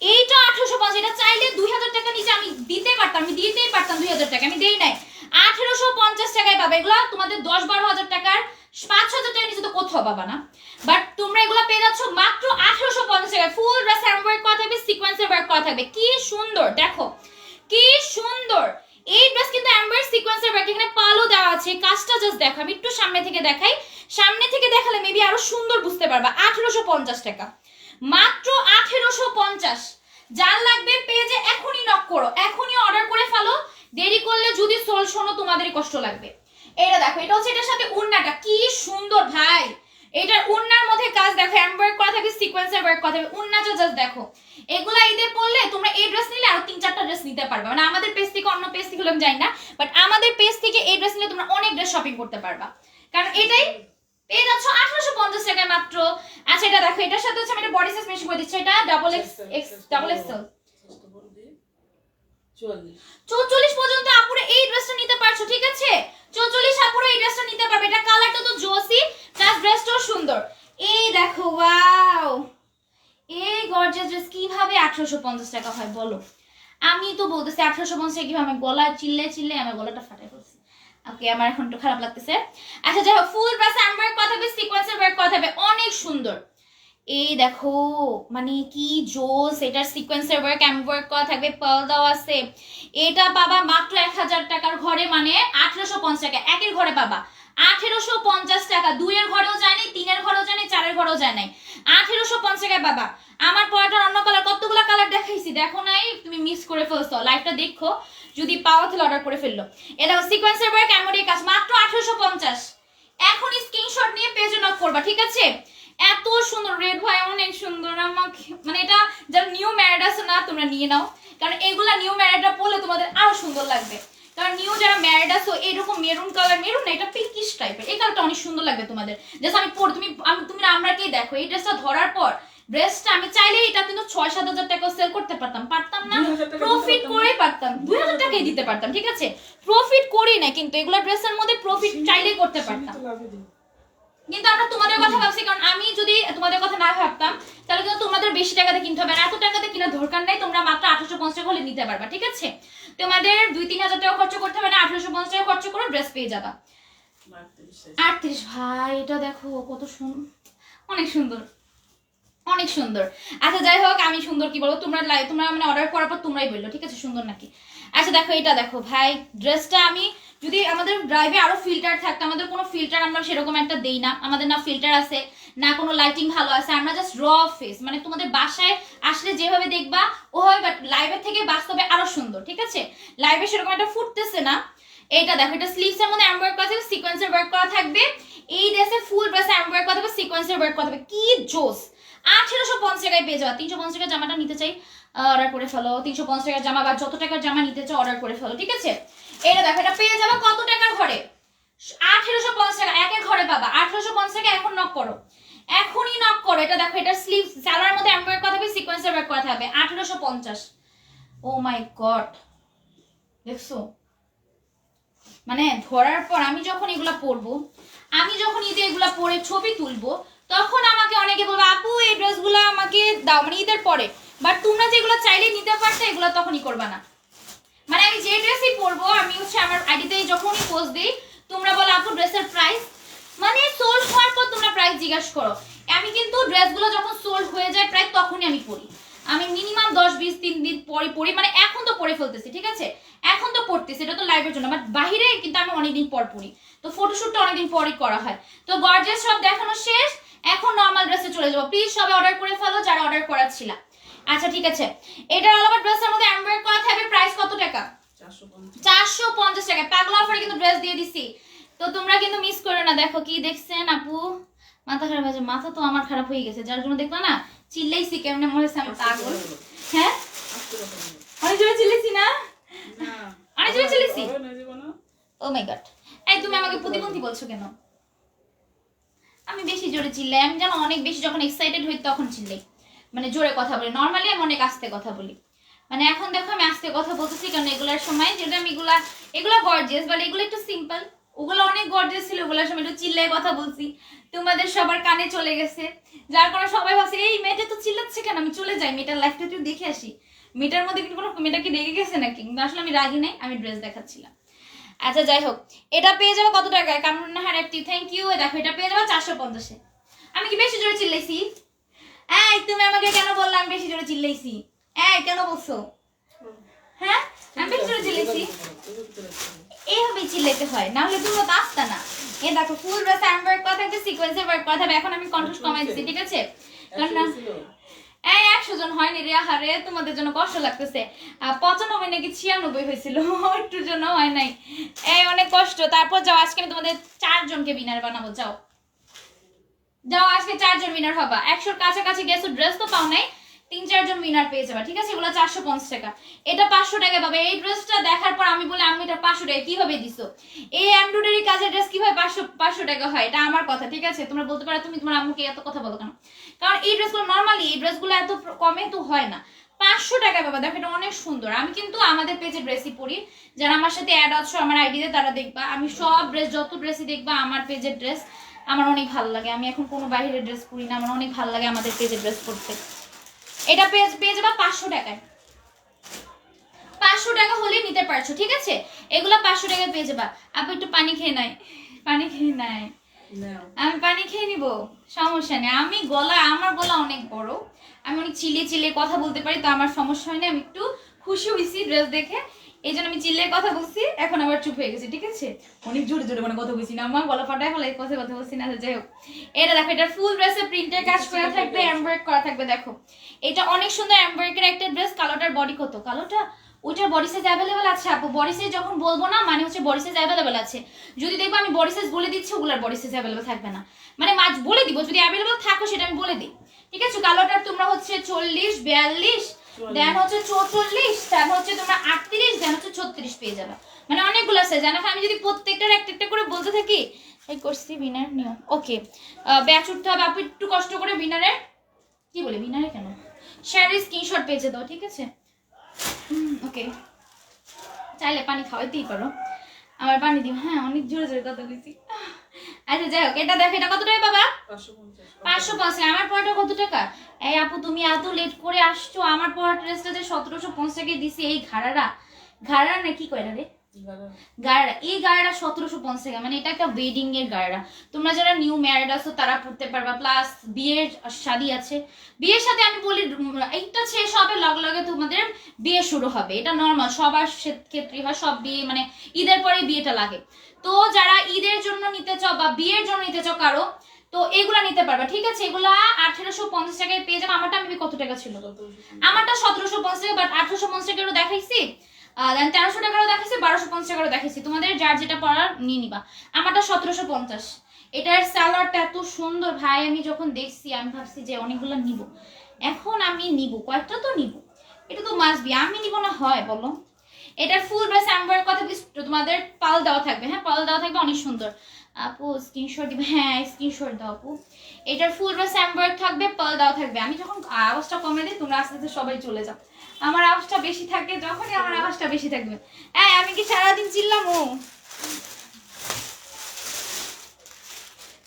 এইটা 1850। এটা চাইলে 2000 টাকা নিচে আমি দিতে পারতাম, আমি দিতেই পারতাম 2000 টাকা, আমি দেই নাই। 1850 টাকায় পাবে। এগুলো তোমাদের 10-12 হাজার টাকার, 5-6 হাজার টাকার নিচে তো কোথাও পাবা না, বাট তোমরা এগুলো পেয়ে যাচ্ছ মাত্র 1850 টাকায়। ফুল ড্রেস এমব্রয়ডারি করা থাকবে, সিকোয়েন্সের ওয়ার্ক করা থাকবে, কি সুন্দর দেখো, কি সুন্দর। এই ড্রেস কিন্তু এমব্রয়ডারি সিকোয়েন্সের ওয়ার্ক, এখানে পালও দেওয়া আছে, কাজটা জাস্ট দেখো। আমি একটু সামনে থেকে দেখাই, সামনে থেকে দেখালে মেবি আরো সুন্দর বুঝতে পারবা। 1850 টাকা, মাত্র 1850। যার লাগবে পেজে এখনই নক করো, এখনই অর্ডার করে ফেলো, দেরি করলে যদি সোল শোনো তোমাদেরই কষ্ট লাগবে। এটা দেখো, এটা হচ্ছে এটার সাথে ওন্নাটা, কি সুন্দর ভাই। এটার ওন্নার মধ্যে কাজ দেখো, এমব্রয়ডারি করা থাকবে, সিকোয়েন্সের ওয়ার্ক করা থাকবে, ওন্নাটা জাস্ট দেখো। এগুলা ঈদে পড়লে তোমরা এই ড্রেস নিলে আরো 3-4টা ড্রেস নিতে পারবে, মানে আমাদের পেজ থেকে, অন্য পেজ থেকে আমি জানি না, বাট আমাদের পেজ থেকে এই ড্রেস নিলে তোমরা অনেক ড্রেস শপিং করতে পারবা, কারণ এটাই পেয়ে যাচ্ছ 1850 টাকায় মাত্র। আচ্ছা এটা দেখো, এটার সাথে হচ্ছে আমি এটা বডি সাইজ মেশিন করে দিচ্ছি, এটা XXL 44 পর্যন্ত আপুরে এই ড্রেসটা নিতে পারছো, ঠিক আছে? 44 আপুরা এই ড্রেসটা নিতে পারবে। এটা কালারটা তো জোসি, প্লাস ড্রেসটাও সুন্দর। এই দেখো, ওয়াও, এই গর্জিয়াস ড্রেস কিভাবে 1850 টাকা হয় বলো? আমি তো বলতেছি 1850 টাকা কিভাবে, আমি গলা চিল্লে আমার গলাটা ফাটাই ফেলছি। ওকে, আমার এখন একটু খারাপ লাগতেছে। আচ্ছা যাই হোক, ফুল ড্রেস এমব্রয়ডারি করা থাকবে, সিকোয়েন্সের ওয়ার্ক করা থাকবে, অনেক সুন্দর। এই দেখো, মানে কি জোস, এটার সিকোয়েন্সের ওয়ার্ক এমব্রয়ডারি করা থাকবে, পার্ল দেওয়া আছে। এটা পাবা মাত্র 1000 টাকার ঘরে, মানে 1850 টাকা একের ঘরে পাবা। 1850 টাকা, 2 এর ঘরেও যায় নাই, 3 এর ঘরেও যায় নাই, 4 এর ঘরেও যায় নাই, 1850 টাকায় পাবা। আমার পরাটার অন্য কালার, কতগুলো কালার দেখাইছি, দেখো নাই? তুমি মিস করে ফেলছো, লাইভটা দেখো, যদি পাওয়া তাহলে অর্ডার করে ফেললো। এটা সিকোয়েন্সের ওয়ার্ক এমব্রয়ডারি কাজ, মাত্র 1850। এখন স্ক্রিনশট নিয়ে পেজে নক করবা, ঠিক আছে? এত সুন্দর রেড, ভাই অনেক সুন্দর। আমাকে মানে এটা যারা নিউ ম্যারিড আছে না, তোমরা নিয়ে নাও, কারণ এগুলা নিউ ম্যারিডরা পরলে তোমাদের আরো সুন্দর লাগবে। কারণ নিউ যারা ম্যারিড আছো, এরকম মেরুন কালার, মেরুন না, এটা পিঙ্কিশ টাইপের, এই কালারটা অনেক সুন্দর লাগবে তোমাদের। জাস্ট আমি পর তুমি আমরাকেই দেখো, এই ড্রেসটা ধরার পর, ড্রেসটা আমি চাইলে এটা কিন্তু 6-7 হাজার টাকা সেল করতে পারতাম না? প্রফিট করে পারতাম, 2000 টাকাই দিতে পারতাম, ঠিক আছে? প্রফিট করি না, কিন্তু এগুলা ড্রেসের মধ্যে প্রফিট চাইলেই করতে পারতাম। কিন্তু আমরা তোমাদের কথা ভাবছি, কারণ আমি যদি তোমাদের কথা না ভাবতাম তাহলে কিন্তু তোমাদের বেশি টাকাতে কিনতে হবে, আর এত টাকাতে কিনা দরকার নাই। তোমরা মাত্র 1850 টাকা হলে নিতে পারবা, ঠিক আছে? তোমাদের 2-3 হাজার টাকা খরচ করতে হবে না, 1850 টাকা খরচ করে ড্রেস পেয়ে যাবা। 38, ভাই এটা দেখো কত সুন্দর, অনেক সুন্দর, অনেক সুন্দর। আচ্ছা যাই হোক, আমি সুন্দর কি বলবো, তোমরা মানে অর্ডার করার পর তোমরাই বললো, ঠিক আছে, সুন্দর নাকি। আচ্ছা দেখো, এটা দেখো ভাই, ড্রেসটা আমি যদি আমাদের ড্রাইভে আরো ফিল্টার থাকতো, আমাদের কোনো ফিল্টার আমরা সেরকম একটা দেই না, আমাদের না ফিল্টার আছে না কোনো লাইটিং ভালো আছে, আমরা জাস্ট র ফেস, মানে তোমাদের বাসায় আসলে যেভাবে দেখবা ওভাবে, বাট লাইভের থেকে বাস্তবে আরো সুন্দর, ঠিক আছে? লাইভে সেরকম একটা ফুটতেছে না। এটা দেখো, এটা স্লিভস এর মধ্যে এমব্রয়ডারি করা থাকবে, সিকোয়েন্সের ওয়ার্ক করা থাকবে। এই ড্রেসে ফুল ড্রেসে এমব্রয়ডারি করা থাকবে, সিকোয়েন্সের ওয়ার্ক করা থাকবে, কি জোস। 1850 টাকায় পেয়ে যাওয়া। 350 টাকার জামাটা নিতে চাই, অর্ডার করে ফেলো। 350 টাকার জামা বা যত টাকার জামা নিতে চাও অর্ডার করে ফেলো, ঠিক আছে? এটা দেখো, এটা পেয়ে যাবে কত টাকার ঘরে? 1850 টাকা একের ঘরে পাবা। 1850 টাকা, এখন নক করো, এখনই নক করো। এটা দেখো, এটা স্লিভ সালোয়ারের মধ্যে এমব্রয়ডারি করা থাকবে, সিকোয়েন্সের ওয়ার্ক করা থাকবে, 1850। ও মাই গড, দেখছো? মানে ধরার পর আমি যখন এগুলা পরবো, আমি যখন ঈদে এগুলা পরে ছবি তুলবো, তখন আমাকে অনেকে বলবে আপু এই ড্রেসগুলো আমাকে দাও, মানে ঈদের পরে। বাট তোমরা যেগুলো চাইলে নিতে পারছো, এগুলো তখনই করবা না। মানে আমি যে ড্রেসই পরবো, আমি হচ্ছে আমার আইডিতে যখনই পোস্ট দিই, তোমরা বলো আপু ড্রেসের প্রাইস, মানে সোল্ড হওয়ার পর তোমরা প্রাইস জিজ্ঞাসা করো। আমি কিন্তু ড্রেসগুলো যখন সোল্ড হয়ে যায় প্রায়, তখনই আমি পরি। আমি মিনিমাম 10-20 দিন পরি, মানে এখন তো পরে ফেলতেছি, ঠিক আছে? এখন তো পড়তেছি, এটা তো লাইভের জন্য, বাট বাহিরে কিন্তু আমি অনেকদিন পর পরি, তো ফটোশুটটা অনেকদিন পরই করা হয়। তো গর্জিয়াস সব দেখানো শেষ, এখন নর্মাল ড্রেসে চলে যাবো। প্লিজ সবাই অর্ডার করে ফেলো যারা অর্ডার করার ছিল। আচ্ছা ঠিক আছে, এটার অল ওভার ড্রেসের মধ্যে এমব্রয়ডারি করা থাকবে, প্রাইস কত টাকা? 450 টাকা। পাগলা অফারে কিন্তু ড্রেস দিয়ে দিছি, তো তোমরা কিন্তু মিস করো না। দেখো কি দেখছেন আপু, মাথা খারাপ হয়েছে, মাথা তো আমার খারাপ হয়ে গেছে, যার জন্য দেখলো না চিল্লাইছি, কেমনে মনে হচ্ছে আমি পাগল। হ্যাঁ, অনেক জোরে চিল্লাইছি না? অনেক জোরে চিল্লাইছি। ও মাই গড, এই তুমি আমাকে প্রতিবন্ধী বলছো কেন? আমি বেশি জোরে চিল্লাই, আমি জানো অনেক বেশি যখন এক্সাইটেড হই তখন চিল্লাই, মানে জোরে কথা বলি। নর্মালি আমি অনেক আস্তে কথা বলি, মানে এখন দেখো আমি আস্তে কথা বলতেছি কারণ এগুলার সময় যেটা আমি এগুলা গর্জিয়াস, মানে এগুলো একটু সিম্পল, ওগুলো অনেক গর্জিয়াস ছিল, ওগুলোর সময় একটু চিল্লাই কথা বলছি, তোমাদের সবার কানে চলে গেছে, যার কারণে সবাই ভাবছে এই মেয়েটা তো চিল্লাচ্ছে কেন, আমি চলে যাই মেয়েটার লাইফটা একটু দেখে আসি, মেয়েটার মধ্যে কিন্তু কোনো মেয়েটা কি রেগে গেছে নাকি। কিন্তু আসলে আমি রাগি নাই, আমি ড্রেস দেখাচ্ছিলাম। আচ্ছা যাই হোক, এটা পেয়ে যাবো কত টাকায়? কামরুন্নাহার একটি থ্যাংক ইউ। দেখো এটা পেয়ে যাবো 450-এ। আমি কি বেশি জোরে চিল্লাইছি? এই তুমি আমাকে কেন বললা আমি বেশি জোরে চিল্লাইছি? এই কেন বলছো? হ্যাঁ, আমি বেশি জোরে চিল্লাইছি? এইভাবে চিল্লাইতে হয়, না হলে তুমি তো আসতা না। এই দেখো ফুল ড্রেস এমব্রয়ডারি করা থাকবে, সিকোয়েন্সের ওয়ার্ক করা থাকবে। এখন আমি কন্ট্রাস্ট কমাই দিচ্ছি, ঠিক আছে? কারণ না এই 100 জন হয়নি রে, হারে তোমাদের জন্য কষ্ট লাগতেছে। 95 নাকি 96 হয়েছিল, একটুর জন্য হয় নাই, এই অনেক কষ্ট। তারপর যাও, আজকে আমি তোমাদের 4 জনকে উইনার বানাবো। যাও যাও, আজকে 4 জন উইনার হবা। 100-র কাছাকাছি গেছো, ড্রেস তো পাও নাই, 3-4 জন উইনার পেয়ে যাবা, ঠিক আছে? এগুলো 450 টাকা, এটা 500 টাকা পাবে। এই ড্রেসটা দেখার পর আমি বলে আমি এটা 500 টাকা কিভাবে দিছো? এই এমব্রয়ডারি কাজের ড্রেস কিভাবে 500 টাকা হয়? এটা আমার কথা, ঠিক আছে? তোমরা বলতে পারো তুমি তোমার আম্মুকে এত কথা বলো কেন, কারণ এই ড্রেসগুলো নরমালি এই ড্রেসগুলো এত কমে তো হয় না, 500 টাকা বাবা। দেখো এটা অনেক সুন্দর। আমি কিন্তু আমাদের পেজে ড্রেসই পরি, যারা আমার সাথে অ্যাড আছো আমার আইডিতে তারা দেখবা আমি সব ড্রেস, যত ড্রেসই দেখবা আমার পেজের ড্রেস আমার অনেক ভালো লাগে। আমি এখন কোনো বাইরের ড্রেস পরি না, আমার অনেক ভালো লাগে আমাদের পেজের ড্রেস পরতে। এটা পেয়ে যাবা 500 টাকায়। 500 টাকা হলেই নিতে পারছো, ঠিক আছে? এগুলো 500 টাকায় পেয়ে যাবা। আপু একটু পানি খেয়ে নাই, পানি খেয়ে নাই। নাও। আমি পানি খেয়ে নিব, সমস্যা নেই। আমার গলা অনেক বড়, আমি অনেক চিল্লিয়ে কথা বলতে পারি, তো আমার সমস্যা হয় না। আমি একটু খুশি হয়েছি ড্রেস দেখে, এই জন্য আমি চিল্লিয়ে কথা বলছি। এখন আবার চুপ হয়ে গেছি, ঠিক আছে? অনেক জোরে জোরে মানে কথা বলছি না, আমার গলা ফাটায় ফেলে কথা বলছি না। যাই হোক, এটা দেখো, এটা ফুল ড্রেসে প্রিন্টের কাজ করা থাকবে, এমব্রয়ডারি করা থাকবে। দেখো এটা অনেক সুন্দর এমব্রয়ডারি একটা ড্রেস। কালোটার বডি কত? কালোটা ওইটার বডি সাইজ অ্যাভেলেবেল আছে আপু। বডি সাইজ যখন বলবো না মানে হচ্ছে বডি সাইজ অ্যাভেলেবেল আছে। যদি দেখবো আমি বডি সাইজ বলে দিচ্ছি, ওগুলার বডি সাইজ অ্যাভেলেবেল থাকবে না, মানে মাছ বলে দিব। যদি অ্যাভেলেবেল থাকো সেটা আমি বলে দিই, ঠিক আছে? কালোটার তোমরা হচ্ছে 40, 42, দেন হচ্ছে 44, দেন হচ্ছে তোমরা 38, দেন হচ্ছে 36 পেয়ে যাবে। মানে অনেকগুলো সাইজ। জানা, আমি যদি প্রত্যেকটার একটা একটা করে বলতে থাকি, এই করছি বিনার নিয়ম। ওকে, ব্যাচ উঠতে হবে আপু, একটু কষ্ট করে বিনারে, কি বলে বিনারে কেন, শেয়ারের স্ক্রিনশট পেজে দাও, ঠিক আছে? ওকে, চাইলে পানি খাওয়াইতেই পারো, আমার পানি দিও। হ্যাঁ, অনেক জোরে জোরে কথা বলছি। আচ্ছা যাই হোক, এটা দেখো, এটা কত টাকা বাবা? 550। আমার পড়াটা কত টাকা? এই আপু তুমি এত লেট করে আসছো, আমার পড়া ড্রেসটা যে 1750 টাকায় দিছি। এই ঘাড়া না কি কয়টা রে, গাড়া, এই গাড়াটা 1750 টাকা। মানে এটা একটা ওয়েডিং এর গাড়া। তোমরা যারা নিউ ম্যারিড আছো তারা পড়তে পারবা, প্লাস বিয়ের শাদী আছে, বিয়ের সাথে আমি বলি একটা শেষ হবে লগে লগে তোমাদের বিয়ে শুরু হবে। এটা নর্মাল, সবার ক্ষেত্রে হয়, সব বিয়ে মানে ঈদের পরে বিয়েটা লাগে। তো যারা ঈদের জন্য নিতে চাও বা বিয়ের জন্য নিতে চাও কারো, তো এগুলা নিতে পারবা, ঠিক আছে? এগুলা 1850 টাকায় পেয়ে যাবো। আমারটা আমি কত টাকা ছিল? আমারটা 1750 টাকা, বাট 1850 টাকারও দেখাইছি, দেন 1300 টাকারও দেখাইছি, 1250 টাকারও দেখাইছি। তোমাদের যার যেটা পড়ার নিয়ে নিবা। আমারটা 1750। এটার সালোয়ারটা এত সুন্দর ভাই, আমি যখন দেখছি আমি ভাবছি যে অনেকগুলো নিব। এখন আমি নিব, কয়েকটা তো নিব, এটা তো মাস্ট বি। আমি নিব না হয় বলো? এটার ফুল ড্রেস এমব্রয়ডারি কথা তোমাদের পাল দেওয়া থাকবে। হ্যাঁ, পাল দেওয়া থাকবে, অনেক সুন্দর। আপু স্ক্রিনশট দিবে? হ্যাঁ স্ক্রিনশট দাও আপু। এটার ফুল ড্রেস এমব্রয়ডারি থাকবে, পাল দেওয়া থাকবে। আমি যখন আওয়াজটা কমে দিই তোমরা আস্তে আস্তে সবাই চলে যাও। আমার আওয়াজটা বেশি থাকে, যখনই আমার আওয়াজটা বেশি থাকবে। হ্যাঁ, আমি কি সারাদিন চিল্লাম? ও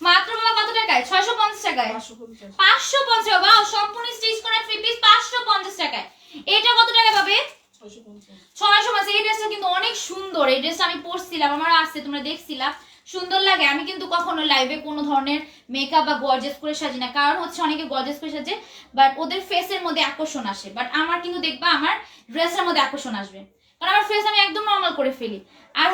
মাত্র বাবা কত টাকায়? 650 টাকায়। 550 টাকা। বাহ, সম্পূর্ণ স্টিচ করা 3 পিস 550 টাকায়। এটা কত টাকা পাবে? 650। এই ড্রেসটা কিন্তু অনেক সুন্দর। এই ড্রেসটা আমি পরছিলাম, আমার আছে, তোমরা দেখছিলা, সুন্দর লাগে। আমি কিন্তু কখনো লাইভে কোনো ধরনের মেকআপ বা গর্জিয়াস করে সাজি না, কারণ হচ্ছে অনেকে গর্জিয়াস করে সাজে বাট ওদের ফেসের মধ্যে আকর্ষণ আসে। বাট আমার কিন্তু দেখবা আমার ড্রেসের মধ্যে আকর্ষণ আসবে, কারণ আমার ফেস আমি একদম নর্মাল করে ফেলি। আর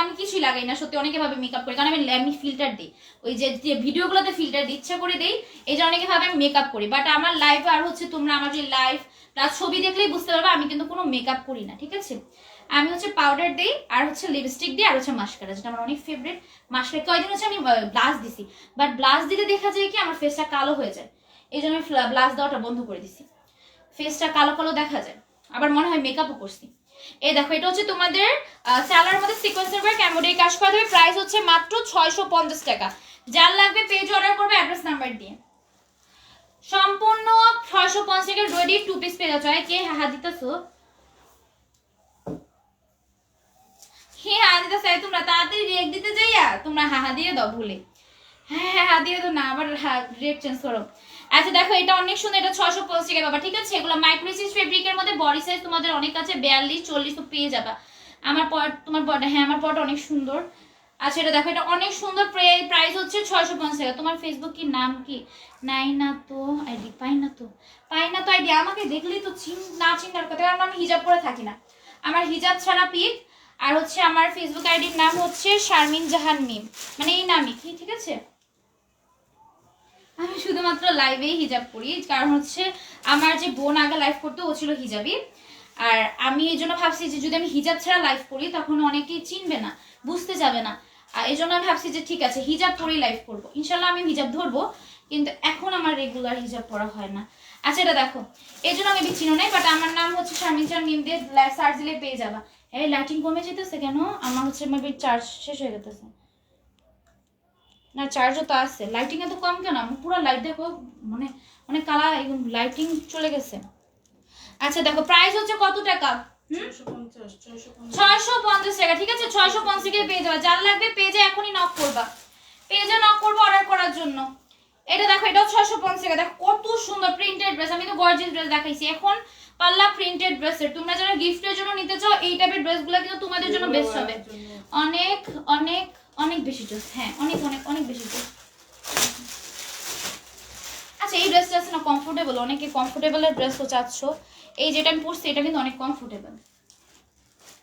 আমি কিছুই লাগাই না সত্যি। অনেকে ভাবে মেকআপ করি, কারণ আমি ফিল্টার দিই, ওই যে ভিডিওগুলোতে ফিল্টার দিই, ইচ্ছা করে দিই। এই যে অনেকে ভাবে আমি মেকআপ করি, বাট আমার লাইভ আর হচ্ছে তোমরা আমার যে লাইভ প্লাস ছবি দেখলেই বুঝতে পারবে আমি কিন্তু কোনো মেকআপ করি না, ঠিক আছে? আমি হচ্ছে পাউডার দিই আর হচ্ছে লিপস্টিক দিই আর হচ্ছে মাস্কারা, যেটা আমার অনেক ফেভারিট। মাস্কারা কয়দিন হচ্ছে আমি ব্লাশ দিছি, বাট ব্লাশ দিলে দেখা যায় কি আমার ফেসটা কালো হয়ে যায়, এই জন্য আমি ব্লাশ দেওয়াটা বন্ধ করে দিছি। ফেসটা কালো কালো দেখা যায়, আবার মনে হয় মেকআপও করছি। এই দেখো, এটা হচ্ছে তোমাদের স্যালার মধ্যে সিকোয়েন্সের ওয়ার্ক এমব্রয়ডারি কাজ করা হবে। প্রাইস হচ্ছে মাত্র 650 টাকা। যার লাগবে পেজ অর্ডার করবে অ্যাড্রেস নাম্বার দিয়ে। সম্পূর্ণ 650 টাকার রেডি 2 পিস পেয়ে যাচ্ছ। কে হাহা দিতেছো? হে হাহা দিতেছো? তোমরা তাড়াতাড়ি রিয়েক্ট দিতে যাইয়া তোমরা হাহা দিয়ে দাও ভুলে। হ্যাঁ হ্যাঁ দিয়ে দাও না, আবার রেট চেঞ্জ করো। আচ্ছা দেখো, এটা অনেক সুন্দর। এটা 650 টাকা বাবা, ঠিক আছে? এগুলো মাইক্রোসিস ফেব্রিকের মধ্যে বডি সাইজ তোমাদের অনেক আছে, 42, 40 তো পেয়ে যাবা। আমার তোমার পরটা, হ্যাঁ আমার পরটা অনেক সুন্দর। আচ্ছা এটা দেখো, এটা অনেক সুন্দর। প্রাইস হচ্ছে 650 টাকা। তোমার ফেসবুক কি নাম কি? নাই না তো আইডি, পাই না তো আইডি। আমাকে দেখলেই তো না চিন্তার কথা, কারণ আমি হিজাব পরে থাকি না। আমার হিজাব ছাড়া পিক। আর হচ্ছে আমার ফেসবুক আইডির নাম হচ্ছে শারমিন জাহান মিম, মানে এই নামই কি, ঠিক আছে? আমি শুধুমাত্র লাইভেই হিজাব পরি, কারণ হচ্ছে আমার যে বোন আগে লাইভ করতো ও ছিল হিজাবি। আর আমি এই জন্য ভাবছি যে যদি আমি হিজাব ছাড়া লাইভ করি তখন অনেকেই চিনবে না, বুঝতে যাবে না। আর এই জন্য আমি ভাবছি যে ঠিক আছে হিজাব পরেই লাইভ করবো। ইনশাল্লাহ আমি হিজাব ধরবো, কিন্তু এখন আমার রেগুলার হিজাব পরা হয় না। আচ্ছা এটা দেখো, এই জন্য আমি চিনো নাই, বাট আমার নাম হচ্ছে শারমিন জাহান মিম দিয়ে সার্চ দিলে পেয়ে যাবা। এই লাইটিং কমে যেতেছে কেন? আমার হচ্ছে মেবি চার্জ শেষ হয়ে যেতেছে। না চার্জও তো আছে, লাইটিং এত কম কেন? আমি পুরো লাইট দেখো, মানে অনেক কালা লাইটিং চলে গেছে। আচ্ছা দেখো প্রাইস হচ্ছে কত টাকা? 650 টাকা, ঠিক আছে? 650 টাকায় পেয়ে যাবে। যার লাগবে পেজে এখনই নক করবা, পেজে নক করবা অর্ডার করার জন্য। এটা দেখো, এটাও 650 টাকা। দেখো কত সুন্দর প্রিন্টেড ড্রেস। আমি তো গর্জিয়াস ড্রেস দেখাইছি, এখন পাল্লা প্রিন্টেড ড্রেসের। তোমরা যারা গিফটের জন্য নিতে চাও এই টাইপের ড্রেসগুলো কিন্তু তোমাদের জন্য বেস্ট হবে। অনেক অনেক অনেক বেশি ড্রেস, হ্যাঁ অনেক অনেক অনেক বেশি ড্রেস। আচ্ছা এই ড্রেসটা আছে না কমফোর্টেবল, অনেকে কমফোর্টেবলের ড্রেসও চাচ্ছ। এই যেটা আমি পরছি এটা কিন্তু অনেক কমফোর্টেবল।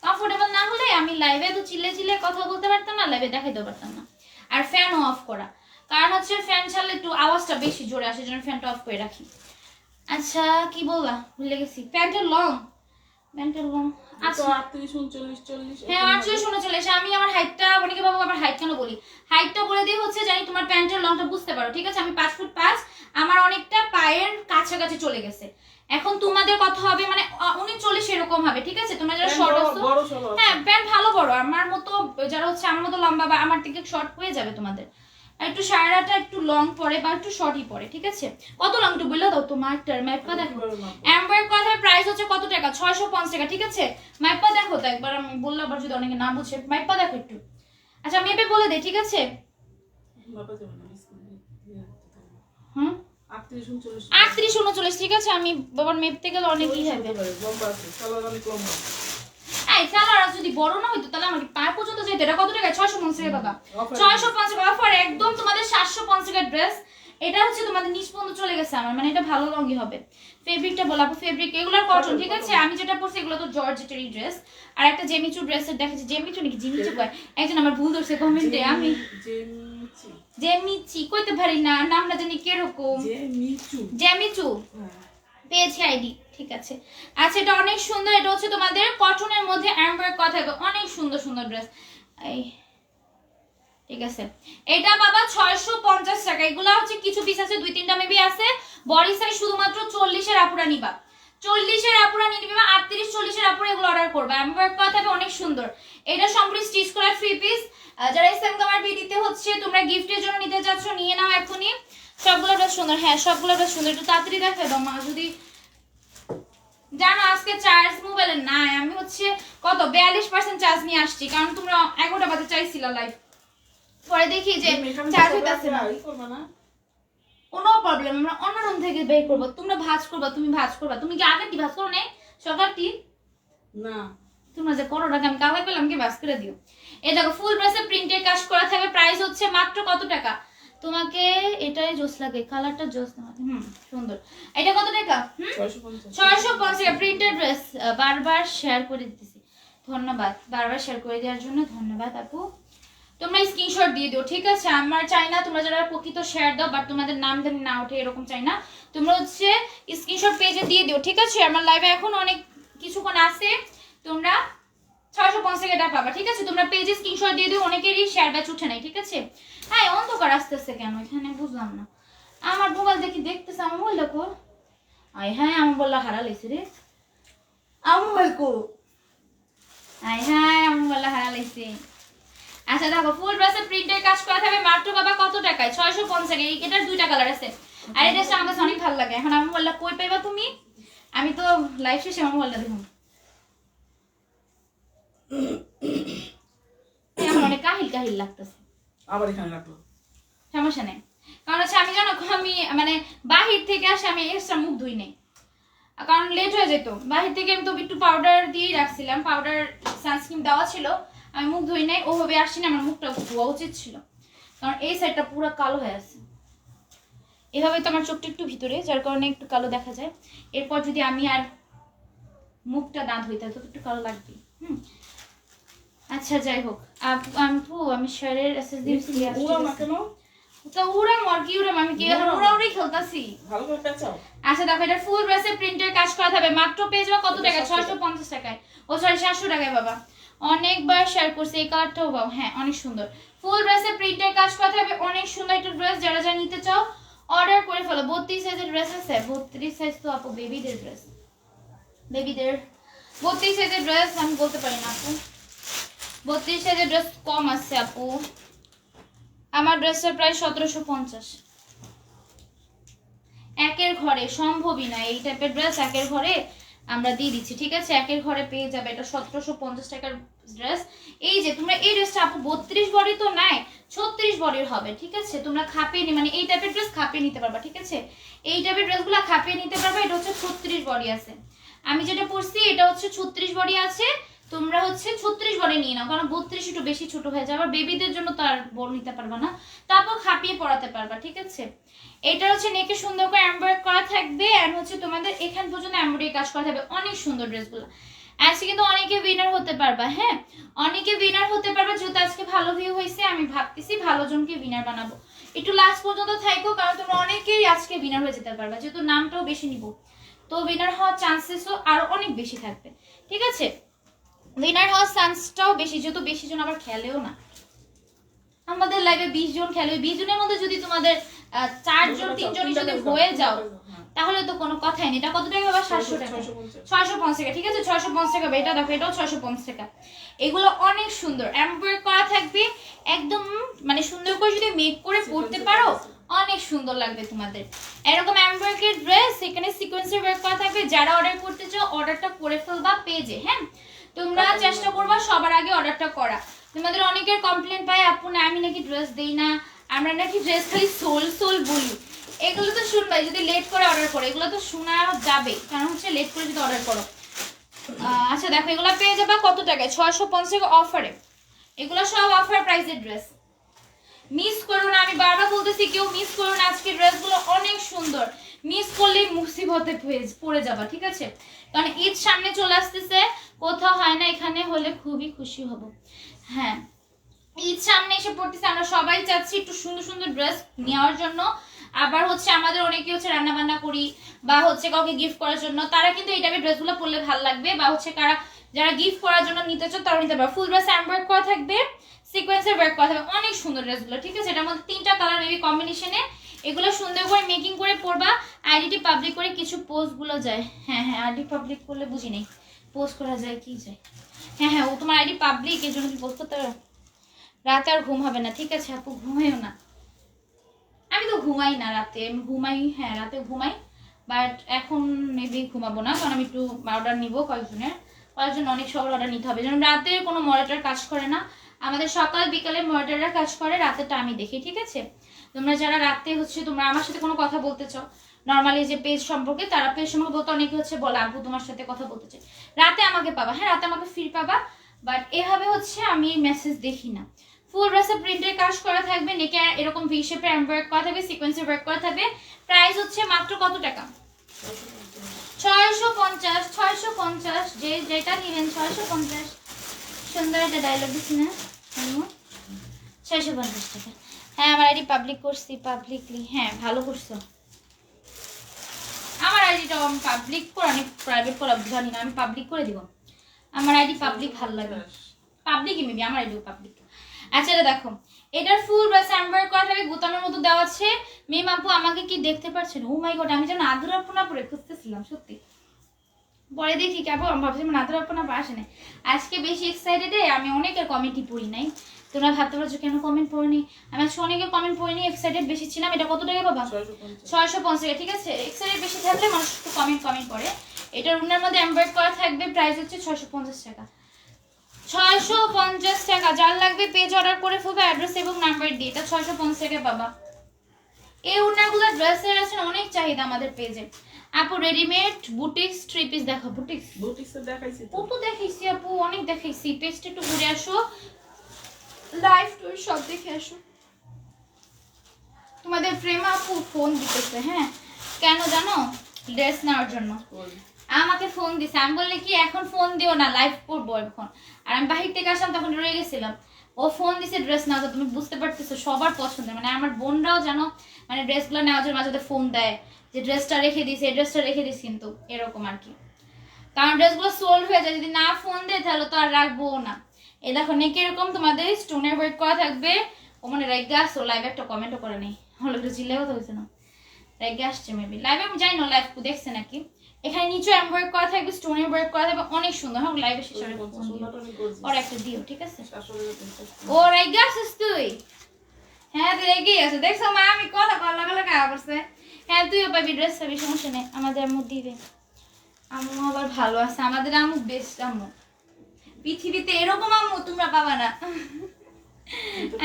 কমফোর্টেবল না হলে আমি লাইভে তো চিল্লে চিল্লে কথা বলতে পারতাম না, লাইভে দেখাইতে পারতাম না। আর ফ্যানও অফ করা, কারণ হচ্ছে ফ্যান চাললে একটু আওয়াজটা বেশি জোরে আসে, জন্য ফ্যানটা অফ করে রাখি। আচ্ছা কি বলবা ভুলে গেছি। প্যান্টের লং, প্যান্টের লং আচ্ছা 38 39 40। হ্যাঁ 38 39। আমি আমার হাইটটা, অনেকে বাবু আমার হাইট কেন বলি, হাইটটা বলে দিয়ে হচ্ছে জানি তোমার প্যান্টের লংটা বুঝতে পারো, ঠিক আছে? আমি 5 ফুট 5, আমার অনেকটা পায়ের কাছাকাছি চলে গেছে। এখন তোমাদের কথা হবে মানে 39 এরকম হবে, ঠিক আছে? তোমরা যারা শর্ট আছো, হ্যাঁ প্যান্ট ভালো বড়, আমার মতো যারা হচ্ছে আমার মতো লম্বা বা আমার থেকে শর্ট হয়ে যাবে তোমাদের। আর একটু সারাটা একটু লং পরে বা একটু শর্টই পরে, ঠিক আছে? কত লং একটু বলে দাও তো, মার্কটার ম্যাপটা দেখো। এমব্রয়ডারি কথার প্রাইস হচ্ছে কত টাকা? 650 টাকা, ঠিক আছে? ম্যাপটা দেখো তো একবার, আমি বললাম আবার যদি অনেকে না বুঝে, ম্যাপটা দেখো একটু। আচ্ছা মেপে বলে দে, ঠিক আছে? হুম 38 39, ঠিক আছে? আমি বাবার মেপতে গেলে অনেকই হবে। এই সালোয়ার যদি বড় না হইতো তাহলে আমাকে পায়ে পর্যন্ত যেত। এটা কত টাকা? 650 টাকা বাবা, 650 টাকা অফার একদম তোমাদের 750 টাকার ড্রেস। এটা হচ্ছে তোমাদের নিচ পর্যন্ত চলে গেছে আমার, মানে এটা ভালো লংই হবে। ফেব্রিকটা বলা, ফেব্রিক এগুলোর কটন, ঠিক আছে? আমি যেটা পরছি এগুলো তো জর্জেটেরই ড্রেস। আর একটা জেমিচু ড্রেসের দেখেছি, জেমিচু নাকি জিমিচু কয় একজন আমার ভুল ধরছে কমেন্টে। আমি জেমিচি কইতে পারি না, নামটা জানি কিরকম, জেমিচু পেয়েছি আইডি, ঠিক আছে? আচ্ছা এটা অনেক সুন্দর, এটা হচ্ছে তোমাদের কটনের মধ্যে এমব্রয়ডারি কথা হবে, অনেক সুন্দর সুন্দর ড্রেস। এই ঠিক আছে, এটা বাবা 650 টাকা। এগুলা হচ্ছে কিছু পিস আছে, 2-3টা মেবি আছে। বডি সাইজ শুধুমাত্র 40 এর আপুরা নিবা, 40 এর আপুরা নিবে, 38 40 এর আপুরা এগুলো অর্ডার করবে। এমব্রয়ডারি কথা হবে অনেক সুন্দর। এটা সম্পূর্ণ স্টিচ করা 3 পিস। যারা এসএম কামার ভিডিওতে হচ্ছে তোমরা গিফটের জন্য নিতে যাচ্ছ নিয়ে নাও এখনই। সবগুলো বেশ সুন্দর, হ্যাঁ সবগুলো বেশ সুন্দর। একটু তাড়াতাড়ি দেখাই দাও মা, যদি জানো আজকে চার্জ মোবাইলের নাই। আমি হচ্ছে কত 42% চার্জ নিয়ে আসছি, কারণ তোমরা 11টা বাজে চাইছিলা লাইভ। পরে দেখি যে চার্জ হইতাছে না, কোনো প্রবলেম, আমরা অন্য রুম থেকে বের করবো। তোমরা ভাঁজ করবা, তুমি ভাঁজ করবা। তুমি কি আগেরটি ভাঁজ করো নাই? সকালটি না, তোমরা যে করো না, আমি কালার পেলাম কি ভাঁজ করে দিও। এই দেখো ফুল ড্রেসে প্রিন্টের কাজ করা থাকবে। প্রাইস হচ্ছে মাত্র কত টাকা? তোমাকে এটাই জোস লাগে, কালারটা জোস না, সুন্দর। এটা কত টাকা? 650 টাকা প্রিন্টেড ড্রেস। বারবার শেয়ার করে দিতেছি, ধন্যবাদ। বারবার শেয়ার করে দেওয়ার জন্য ধন্যবাদ আপু। তোমরা স্ক্রিনশট দিয়ে দিও, ঠিক আছে? আমার চাই না তোমরা যারা প্রকৃত শেয়ার দাও বাট তোমাদের নাম জানি না ওঠে, এরকম চাই না। তোমরা হচ্ছে স্ক্রিনশট পেজে দিয়ে দিও, ঠিক আছে? আমার লাইভে এখন অনেক কিছুক্ষণ আছে, তোমরা 650 টাকা পাবা, ঠিক আছে? তোমরা পেজে স্ক্রিনশট দিয়ে দিও। অনেকেরই শেয়ার ব্যাচ উঠে নাই, ঠিক আছে? হ্যাঁ অন্ধকার আসতেছে কেন এখানে বুঝলাম না। আমার মোবাইল দেখি দেখতেছে, আমার মোবাইল দেখো। আয় হ্যাঁ আমার বললা হারা লাইছে রে, আমার মোবাইল কো। আয় হ্যাঁ আমার বললা হারা লাইছে। আচ্ছা দেখো ফুল ড্রেসে প্রিন্টের কাজ করা থাকবে মাত্র বাবা কত টাকায়? 650 টাকা। এটার 2টা কালার আছে। আর এই ড্রেসটা আমার কাছে অনেক ভালো লাগে। এখন আমি বললা কই পাইবা তুমি? আমি তো লাইভ শেষে আমার মোবাইলটা দেখুন। আমার অনেক কাহিল কাহিল লাগতেছে, আবার এখানে রাখলো, সমস্যা নেই। কারণ হচ্ছে আমি জানো আমি মানে বাহির থেকে আসে আমি এক্সট্রা মুখ ধুই নেই, কারণ লেট হয়ে যেত। বাহির থেকে আমি তো একটু পাউডার দিয়েই রাখছিলাম, পাউডার সানস্ক্রিন দেওয়া ছিল, আমি মুখ ধুই নাই। ওভাবে আসছি না, আমার মুখটা ধোয়া উচিত ছিল, কারণ এই সাইডটা পুরো কালো হয়ে আছে। এভাবে তো আমার চোখটা একটু ভিতরে, যার কারণে একটু কালো দেখা যায়। এরপর যদি আমি আর মুখটা না ধুই তাহলে তো একটু কালো লাগবে। আচ্ছা যাই হোক আপু, আমি শেয়ারের এসএস দিয়েছি। তো উড়াম আর কি উড়াম, আমি কি এখন উড়াউড়ি খেলতাছি। ভালো করে পেঁচাও। আচ্ছা দেখো এটা ফুল ড্রেসে প্রিন্টের কাজ করা থাকবে মাত্র পেয়ে যাবে কত টাকা? 650 টাকায়। ও সরি 700 টাকায় বাবা। অনেকবার শেয়ার করছি এই কালারটাও বাবা, হ্যাঁ অনেক সুন্দর। ফুল ড্রেসে প্রিন্টের কাজ করা থাকবে, অনেক সুন্দর একটা ড্রেস। যারা যারা নিতে চাও অর্ডার করে ফেলো। 32 সাইজের ড্রেস আছে। 32 সাইজ তো আপু বেবিদের ড্রেস, বেবিদের 32 সাইজের ড্রেস আমি বলতে পারি না আপু, 32 সাইজের ড্রেস কম আছে আপু। আমার ড্রেসের প্রাইস 1750। একের ঘরে সম্ভবই না এই টাইপের ড্রেস একের ঘরে আমরা দিয়ে দিচ্ছি, ঠিক আছে? একের ঘরে পেয়ে যাবে। এটা 1750 টাকার ড্রেস। এই যে তোমরা এই ড্রেসটা আপু 32 বডি তো নাই, 36 বডির হবে, ঠিক আছে? তোমরা খাপিয়ে মানে এই টাইপের ড্রেস খাপিয়ে নিতে পারবা, ঠিক আছে? এই টাইপের ড্রেসগুলো খাপিয়ে নিতে পারবা। এটা হচ্ছে 36 বডি আছে, আমি যেটা পরছি এটা হচ্ছে 36 বডি আছে। তোমরা হচ্ছে 36 বডি নিয়ে নাও, কারণ 32 একটু বেশি ছোট হয়ে যাবে। আর বেবিদের জন্য তো আর বড় নিতে পারবা না, তারপর খাপিয়ে পরাতে পারবা, ঠিক আছে? এটা হচ্ছে নেকে সুন্দর করে এমব্রয়ডারি করা থাকবে, আর হচ্ছে তোমাদের এখান পর্যন্ত এমব্রয়ডারি কাজ করা থাকবে। অনেক সুন্দর ড্রেসগুলো। আজকে কিন্তু অনেকে উইনার হতে পারবা, হ্যাঁ অনেকে উইনার হতে পারবা। যেহেতু আজকে ভালো ভিউ হয়েছে, আমি ভাবতেছি ভালো জনকে উইনার বানাবো। একটু লাস্ট পর্যন্ত থাকো, কারণ তোমরা অনেকেই আজকে উইনার হয়ে যেতে পারবা, যেহেতু নামটাও বেশি নিব, তো উইনার হওয়ার চান্সেসও আরো অনেক বেশি থাকবে, ঠিক আছে? উইনার হওয়ার চান্সটাও বেশি, যেহেতু বেশি জন আবার খেলেও না। আমাদের লাইভে 20 জন খেলে, 20 জনের মধ্যে যদি তোমাদের 4 জন 3 জন যদি হয়ে যাও, তাহলে তো কোনো কথাই নেই। এটা কত টাকা হবে? 700 টাকা, 650 টাকা, ঠিক আছে? 650 টাকা। এটা দেখো, এটাও 650 টাকা। এগুলো অনেক সুন্দর এমব্রয়ডারি করা থাকবে, একদম মানে সুন্দর করে যদি মেক করে পরতে পারো অনেক সুন্দর লাগবে তোমাদের। এরকম এমব্রয়ডারি ড্রেস এখানে সিকোয়েন্সের ওয়ার্ক করা থাকবে। যারা অর্ডার করতে চাও অর্ডারটা করে ফেলবা পেজে, হ্যাঁ? তোমরা চেষ্টা করবা সবার আগে অর্ডারটা করা। তোমাদের অনেকের কমপ্লেন পাই, আপু না আমি নাকি ড্রেস দেই না, আমরা নাকি ড্রেস খালি সোল সোল বলি। এগুলো তো শুনবাই যদি লেট করে অর্ডার করো, এগুলো তো শোনা যাবে, কারণ হচ্ছে লেট করে যদি অর্ডার করো। আচ্ছা দেখো, এগুলো পেয়ে যাবা কত টাকায়? 650 টাকা অফারে। এগুলো সব অফার প্রাইসের ড্রেস, মিস করো না। আমি বারবার বলতেছি কেউ মিস করো না, আজকে ড্রেসগুলো অনেক সুন্দর। মিস করলে মুসিবতে পড়ে যাবা, ঠিক আছে? কারণ ঈদ সামনে চলে আসতেছে, কোথাও হয় না, এখানে হলে খুবই খুশি হব। হ্যাঁ, ঈদ সামনে এসে পড়তেছে, আমরা সবাই চাচ্ছি একটু সুন্দর সুন্দর ড্রেস নেওয়ার জন্য। আবার হচ্ছে আমাদের অনেকে হচ্ছে রান্না বান্না করি বা হচ্ছে কাউকে গিফট করার জন্য, তারা কিন্তু এই টাইপের ড্রেসগুলো পরলে ভালো লাগবে। বা হচ্ছে যারা গিফট করার জন্য নিতে চাও তারা নিতে পারো। ফুল ড্রেস এমব্রয়ডারি করা থাকবে, সিকোয়েন্সের ওয়ার্ক করা থাকবে, অনেক সুন্দর ড্রেসগুলো, ঠিক আছে? এটার মধ্যে 3টা কালার মেবি কম্বিনেশনে। এগুলো সুন্দর করে মেকিং করে পরবা। আইডিটি পাবলিক করে কিছু পোস্টগুলো যায়, হ্যাঁ হ্যাঁ আইডি পাবলিক করলে বুঝি নেই পোস্ট করা যায় কি যায়। হ্যাঁ হ্যাঁ, ও তোমার আইডি পাবলিক, এই জন্য কি পোস্ট করতে পারো? রাতে আর ঘুম হবে না, ঠিক আছে আপু? ঘুমাইও না। আমি তো ঘুমাই না রাতে, আমি ঘুমাই, হ্যাঁ রাতে ঘুমাই, বাট এখন মেবি ঘুমাবো না, কারণ আমি একটু অর্ডার নিবো কয়েকজন অনেক সবার অর্ডার নিতে হবে। যেন রাতে কোনো মনিটর কাজ করে না, আমাদের সকাল বিকালে মনিটররা কাজ করে, রাতেরটা আমি দেখি, ঠিক আছে? তোমরা যারা রাতে হচ্ছে তোমরা আমার সাথে কোনো কথা বলতে চাও নর্মালি যে পেজ সম্পর্কে, তারা পেজ সম্পর্কে বলতে অনেকে হচ্ছে বলে আপু তোমার সাথে কথা বলতে চাই, রাতে আমাকে পাবা, হ্যাঁ রাতে আমাকে ফ্রি পাবা। বাট এভাবে হচ্ছে আমি মেসেজ দেখি না। ফুল ড্রেসে প্রিন্টের কাজ করা থাকবে, নেকে এরকম ভি শেপে এমব্রয়ডারি করা থাকবে, সিকোয়েন্সের ওয়ার্ক করা থাকবে। প্রাইস হচ্ছে মাত্র কত টাকা? 650 যে যেটা নিবেন 650। সুন্দর একটা ডায়লগ দিচ্ছি না? 650 টাকা। হ্যাঁ আমার আইডি পাবলিক করছি, পাবলিকলি, হ্যাঁ ভালো করছো। আমার আইডিটা আমি পাবলিক করে, আমি প্রাইভেট করা জানি না, আমি পাবলিক করে দিব। আমার আইডি পাবলিক ভালো লাগে, পাবলিকই মেবি, আমার আইডিও পাবলিক। আচ্ছা এটা দেখো, এটার ফুল ড্রেস এমব্রয়ডারি করা থাকবে, বোতামের মতো দেওয়া আছে। মেম আপু আমাকে কি দেখতে পাচ্ছেন? ও মাই গড, আমি যেন আদরাপনা পরে খুঁজতেছিলাম সত্যি, পরে দেখি কেবল আমি ভাবছি আদরাপনা আসে নাই। আজকে বেশি এক্সাইটেড, আমি অনেকের কমেন্টই পড়ি নাই। তোমরা ভাবতে পারছো কেন কমেন্ট পড়িনি, আমি আজকে অনেকের কমেন্ট পড়িনি, এক্সাইটেড বেশি ছিলাম। এটা কত টাকা বাবা? 650 টাকা, ঠিক আছে? এক্সাইটেড বেশি থাকলে মানুষ একটু কমেন্ট করে। এটার রুমের মধ্যে এমব্রয়ডারি করা থাকবে, প্রাইস হচ্ছে 650 টাকা। 650 টাকা। যার লাগবে পেজ অর্ডার করে ফেলবে অ্যাড্রেস এবং নাম্বার দিয়ে। এটা 650 টাকা বাবা। এই ওড়নাগুলো ড্রেসের আছে অনেক চাহিদা আমাদের পেজে। আপু রেডিমেড বুটিক্স থ্রি পিস দেখো, বুটিক্স দেখাইছি তো, কত দেখাইছি আপু, অনেক দেখাইছি। পেজটা একটু ঘুরে আসো, লাইভ টুর সব দেখে আসো। তোমাদের প্রেমা আপু ফোন দিতেছে, হ্যাঁ কেন জানো? ড্রেস নেওয়ার জন্য আমাকে ফোন দিছে। আমি বললে কি এখন ফোন দিও না, লাইভ করবো এখন। আর আমি বাহির থেকে আসলাম, তখন রয়ে গেছিলাম। ও ফোন দিছে ড্রেস নেওয়া, তুমি বুঝতে পারতেছো সবার পছন্দের, মানে আমার বোনরাও জানো মানে ড্রেসগুলো নেওয়ার জন্য মাঝে ফোন দেয় যে ড্রেসটা রেখে দিস, এই ড্রেসটা রেখে দিস, কিন্তু এরকম আর কি। কারণ ড্রেসগুলো সোল্ড হয়ে যায়, যদি না ফোন দেয় তাহলে তো আর রাখবো না। এই দেখো নেক এরকম তোমাদের স্টোনের ওয়ার্ক করা থাকবে। ও মানে রাইগা আসো, লাইভে একটা কমেন্টও করে নেই, হলো একটু চিল্লে কথা হয়েছে না, রাইগা আসছে মেবি লাইভে, আমি জানি না লাইভ দেখছে নাকি। এখানে নিচে এমব্রয়ডারি করা থাকবে, স্টোনের ওয়ার্ক করা থাকবে, অনেক সুন্দর। হ্যাঁ লাইভে শেষে ওর একটা দিও, ঠিক আছে? ও রাইগা আসছিস তুই? হ্যাঁ তুই রেগেই আছো, দেখছো মা আমি কথা বলার লাগা করছে। হ্যাঁ তুইও পাবি ড্রেস পাবি, সমস্যা নেই, আমাদের মধ্যে দিবে। আম্মু আবার ভালো আছে, আমাদের আম্মু বেস্ট আম্মু, পৃথিবীতে এরকম আম্মু তোমরা পাবা না।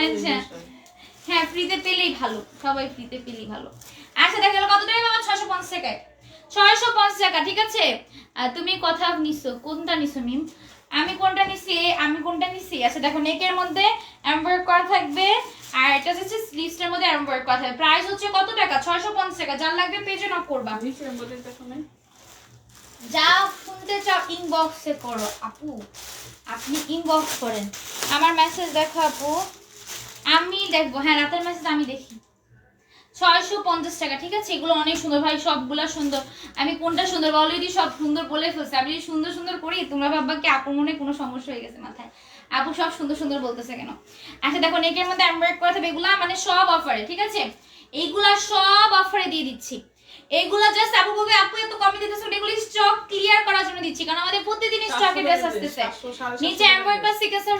আচ্ছা হ্যাঁ, ফ্রিতে পেলেই ভালো, সবাই ফ্রিতে পেলেই ভালো। আচ্ছা দেখা গেল কত টাকা বাবা? 650 টাকায়, 650 টাকা, ঠিক আছে। তুমি কথা নিছো, কোনটা নিছো মিম? আমি কোনটা নিছি? আচ্ছা দেখো, নেকের মধ্যে এমব্রয়ডারি করা থাকবে, আর এটা হচ্ছে স্লিভসের মধ্যে এমব্রয়ডারি করা থাকবে। প্রাইস হচ্ছে কত টাকা? 650 টাকা। যার লাগবে পেজে নক করবা। নিচে এমব্রয়ডারি দেখো নাই? যা শুনতে চাও ইনবক্সে করো আপু, আপনি ইনবক্স করেন। আমার মেসেজ দেখো আপু, আমি দেখবো। হ্যাঁ, রাতের মেসেজ আমি দেখি। 650 টাকা, ঠিক আছে। এগুলো অনেক সুন্দর ভাই, সবগুলা সুন্দর। আমি কোনটা সুন্দর অলরেডি সব সুন্দর বলে ফেলছি। আমি যদি সুন্দর সুন্দর করি তোমরা ভাববা কি আপুর মনে কোনো সমস্যা হয়ে গেছে মাথায়, আপু সব সুন্দর সুন্দর বলতেছে কেন। আচ্ছা দেখো, নেকের মধ্যে এমব্রয়ডারি করা থাকবে, এগুলা মানে সব অফারে, ঠিক আছে। এইগুলা সব অফারে দিয়ে দিচ্ছি। এইগুলা জাস্ট আপু বলবে আপু এত কমে দিতেছ, এগুলো স্টক ক্লিয়ার করার জন্য দিচ্ছি, কারণ আমাদের প্রতিদিন স্টকে ড্রেস আসতেছে। নিচে এমব্রয়ডারি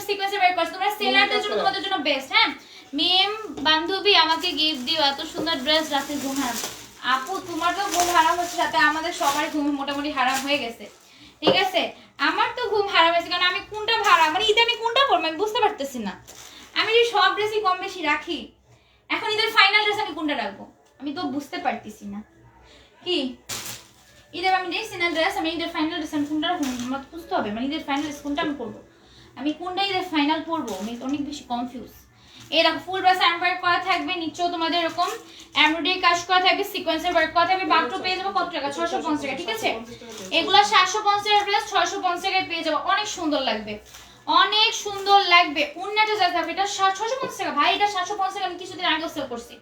সিকোয়েন্সের বের করছি, তোমরা সেলারদের জন্য, তোমাদের জন্য বেস্ট। হ্যাঁ মিম বান্ধবী আমাকে গিফট দিও, এত সুন্দর ড্রেস, রাতে ঘুম হারাম। আপু তোমার তো ঘুম হারাম হচ্ছে, সাথে আমাদের সবারই ঘুম মোটামুটি হারাম হয়ে গেছে, ঠিক আছে। আমার তো ঘুম হারাম হয়েছে, কারণ আমি কোনটা ভাড়া মানে ঈদে আমি কোনটা পরবো আমি বুঝতে পারতেছি না। আমি যে সব ড্রেসই কম বেশি রাখি, এখন ঈদের ফাইনাল ড্রেস আমি কোনটা রাখবো আমি তো বুঝতে পারতেছি না। কি ঈদের আমি দেখছি না ড্রেস, আমি ঈদের ফাইনাল ড্রেস আমি কোনটা রাখবো আমার তো বুঝতে হবে, মানে ঈদের ফাইনাল ড্রেস কোনটা আমি পরবো, আমি কোনটা ঈদের ফাইনাল পরবো, আমি অনেক বেশি কনফিউজ। এই দেখো ফুল ড্রেস এমব্রয়ডারি করা থাকবে, নিচেও তোমাদের এরকম এমব্রয়ডারি কাজ করা থাকবে, সিকোয়েন্সের ওয়ার্ক করা থাকবে। মাত্র পেয়ে যাবো কত টাকা? 650 টাকা, ঠিক আছে। এগুলা 750 টাকার ড্রেস 650 টাকায় পেয়ে যাবো, অনেক সুন্দর লাগবে, অনেক সুন্দর লাগবে। উন্নাটা যা থাকবে এটা 650 টাকা ভাই, এটা 750 টাকা। আমি কিছুদিন আগে সেল করছি,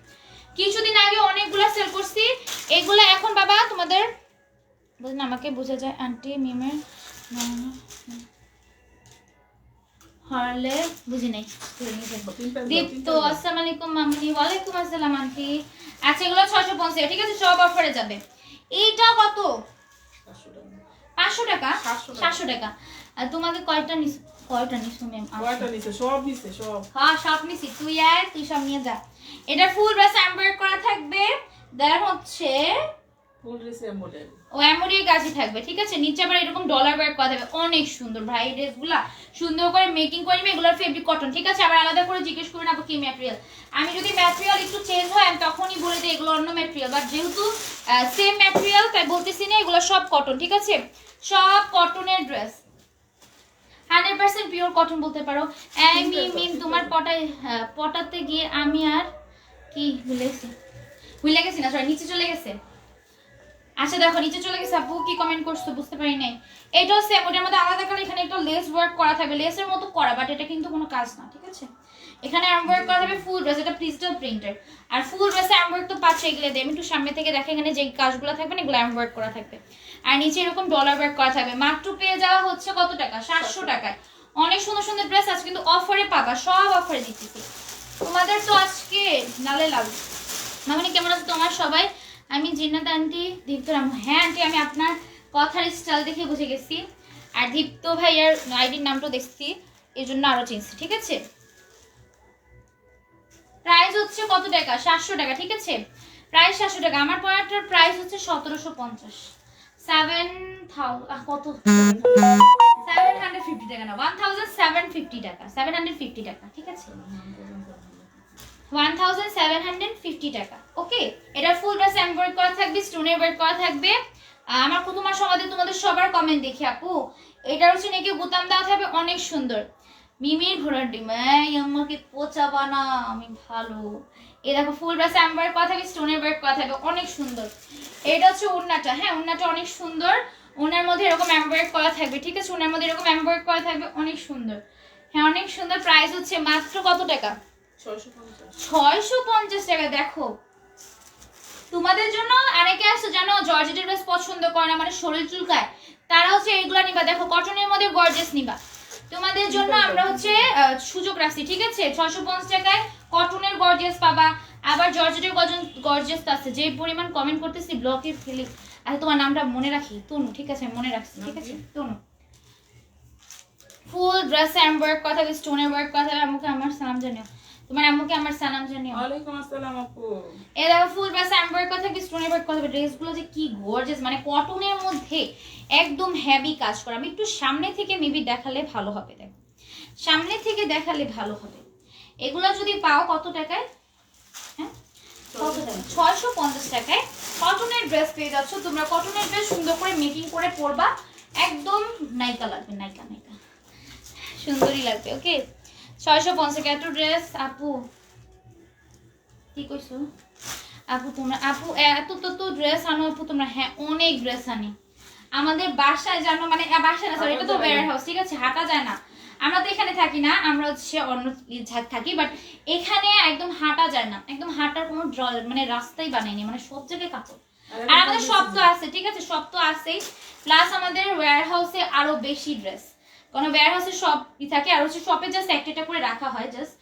কিছুদিন আগে অনেকগুলো সেল করছি। এগুলা এখন বাবা তোমাদের বুঝলেন, আমাকে বোঝা যায় আন্টি মিমের হরলে বুঝি নাই। দীপ্ত আসসালামু আলাইকুম মামনি, ওয়ালাইকুম আসসালাম আন্টি। আচ্ছা এগুলো 650, ঠিক আছে, সব অফারে যাবে। এইটা কত? 500 টাকা, 700 টাকা। আর তোমাকে কয়টা নিছো ম্যাম? কয়টা নিছে? সব নিছে, সব। হ্যাঁ সব নিছি, তুই সব নিয়ে যা। এটা ফুল ড্রেস এমব্রয়ডারি করা থাকবে, দেন হচ্ছে ফুল ড্রেস এমব্রয়ডারি, ও এমব্রয়ডারি কাজই থাকবে, ঠিক আছে। নিচে আবার এরকম ডলার ওয়ার্ক করা থাকবে, অনেক সুন্দর ভাই। এই ড্রেসগুলা সুন্দর করে মেকিং করে নিবে, এগুলোর ফেব্রিক কটন, ঠিক আছে। আবার আলাদা করে জিজ্ঞেস করবেন আপু কি ম্যাটেরিয়াল। আমি যদি ম্যাটেরিয়াল একটু চেঞ্জ হয় আমি তখনই বলে দিই এগুলো অন্য ম্যাটেরিয়াল, বাট যেহেতু সেম ম্যাটেরিয়াল তাই বলতেছি না, এগুলো সব কটন, ঠিক আছে, সব কটনের ড্রেস, 100% পিওর কটন বলতে পারো। মিম তোমার পটাতে গিয়ে আমি আর কি ভুলে গেছি না, সরি নিচে চলে গেছে। আচ্ছা দেখো নিচে চলে গেছে, আপু কি কমেন্ট করছো বুঝতে পারি নাই। এটাও সেম, ওটার মধ্যে আলাদা করে এখানে একটা লেস ওয়ার্ক করা থাকবে, লেসের মতো করা, বাট এটা কিন্তু কোনো কাজ না, ঠিক আছে। এখানে এমব্রয়ডারি করা থাকবে ফুল ড্রেস, এটা ডিজিটাল প্রিন্টের। আর ফুল ড্রেসে এমব্রয়ডারি তো পাচ্ছে, এগুলো দিয়ে আমি একটু সামনে থেকে দেখে, এখানে যে কাজগুলো থাকবে না এগুলো এমব্রয়ডারি করা থাকবে। আর নিচে এরকম ডলার ওয়ার্ক করা থাকবে। মাত্র পেয়ে যাওয়া হচ্ছে কত টাকা? 700 টাকায়। অনেক সুন্দর সুন্দর ড্রেস আছে কিন্তু অফারে পাবা, সব অফারে দিচ্ছি তোমাদের। তো আজকে লালে লাল মামনি কেমন আছে তোমার সবাই? আমি জিন্নাত আন্টি, দীপ্ত রাম। হ্যাঁ আন্টি আমি আপনার কথার স্টাইল দেখে বুঝে গেছি, আর দীপ্ত ভাইয়ার আইডির নামটা দেখছি এই জন্য আরো চিনছি, ঠিক আছে। প্রাইস হচ্ছে কত টাকা? 700 টাকা, ঠিক আছে, প্রাইস 700 টাকা। আমার পড়াটার প্রাইস হচ্ছে 1750, 750 টাকা না, 1750 টাকা, 750 টাকা, ঠিক আছে, 1750 টাকা। ওকে, এটা ফুল ড্রেস এমব্রয়ডারি করা থাকবে, স্টোনের ওয়ার্ক করা থাকবে। আমার প্রথমার সমাজে তোমাদের সবার কমেন্ট দেখি আপু, এটা হচ্ছে নাকি বোতাম দেওয়া থাকবে, অনেক সুন্দর। মিমির ঘোড়ার ডিম, আমাকে পোচাবা না, আমি ভালো। এই দেখো ফুল ড্রেস এমব্রয়ডারি করা থাকবে, স্টোনের ওয়ার্ক করা থাকবে, অনেক সুন্দর। এটা হচ্ছে ওড়নাটা, হ্যাঁ ওড়নাটা অনেক সুন্দর, ওনার মধ্যে এরকম এমব্রয়ডারি করা থাকবে, ঠিক আছে, ওনার মধ্যে এরকম এমব্রয়ডারি করা থাকবে, অনেক সুন্দর। হ্যাঁ অনেক সুন্দর। প্রাইস হচ্ছে মাত্র কত টাকা? 650 টাকা। দেখো তোমাদের জন্য অনেকে আছে জানো জর্জেটের ড্রেস পছন্দ করে না, মানে শরীর চুলকায়, তারা হচ্ছে এইগুলা নিবা। দেখো কটনের মধ্যে গর্জিয়াস নিবা, তোমাদের জন্য আমরা হচ্ছে সুযোগ রাখছি, ঠিক আছে। 650 টাকায় কটনের গর্জিয়াস পাবা, আবার জর্জেটের গর্জিয়াস আছে। যে পরিমাণ কমেন্ট করতেছি ব্লকে ফেলি। আচ্ছা তোমার নামটা মনে রাখি, তনু, ঠিক আছে, মনে রাখছি, ঠিক আছে তনু। ফুল ড্রেস এমব্রয়ডারি কথা, স্টোনের ওয়ার্ক কথা, আমাকে আমার সালাম জানিও। তোমার আম্মুকে আমার সালাম জানিও। ওয়ালাইকুম আসসালাম আপু। এই দেখো ফুল ব্রাশ এমব্রয়ডারি কথা কি স্টোনের ওয়ার্ক কথা ড্রেসগুলো যে কি গর্জিয়াস, মানে কটনের মধ্যে একদম হেভি কাজ করা। আমি একটু সামনে থেকে মেবি দেখালে ভালো হবে, দেখো সামনে থেকে দেখালে ভালো হবে। এগুলো যদি পাও কত টাকায়? হ্যাঁ কত টাকা? 650 টাকায় কটনের ড্রেস পেয়ে যাচ্ছ তোমরা। কটনের ড্রেস সুন্দর করে মেকিং করে পরবা, একদম নায়িকা লাগবে, নায়িকা নায়িকা সুন্দরই লাগবে। ওকে 650 টাকা এত ড্রেস। আপু কি কইছো? আপু তোমরা আপু এত তো ড্রেস আনো আপু তোমরা। হ্যাঁ অনেক ড্রেস আনি আমাদের বাসায়, জানো মানে বাসায় না, সরি এটা তো ওয়্যার হাউস, ঠিক আছে, হাঁটা যায় না। আমরা তো এখানে থাকি না, আমরা হচ্ছে অন্য থাকি, বাট এখানে একদম হাঁটা যায় না, একদম হাঁটার কোনো মানে রাস্তাই বানায়নি, মানে সব জায়গায় কাপড়। আর আমাদের সব তো আছে, ঠিক আছে, সব তো আছেই, প্লাস আমাদের ওয়্যার হাউসে আরো বেশি ড্রেস, কারণ ওয়্যার হাউসে সব থাকে, আর হচ্ছে শপে জাস্ট একটা করে রাখা হয়, জাস্ট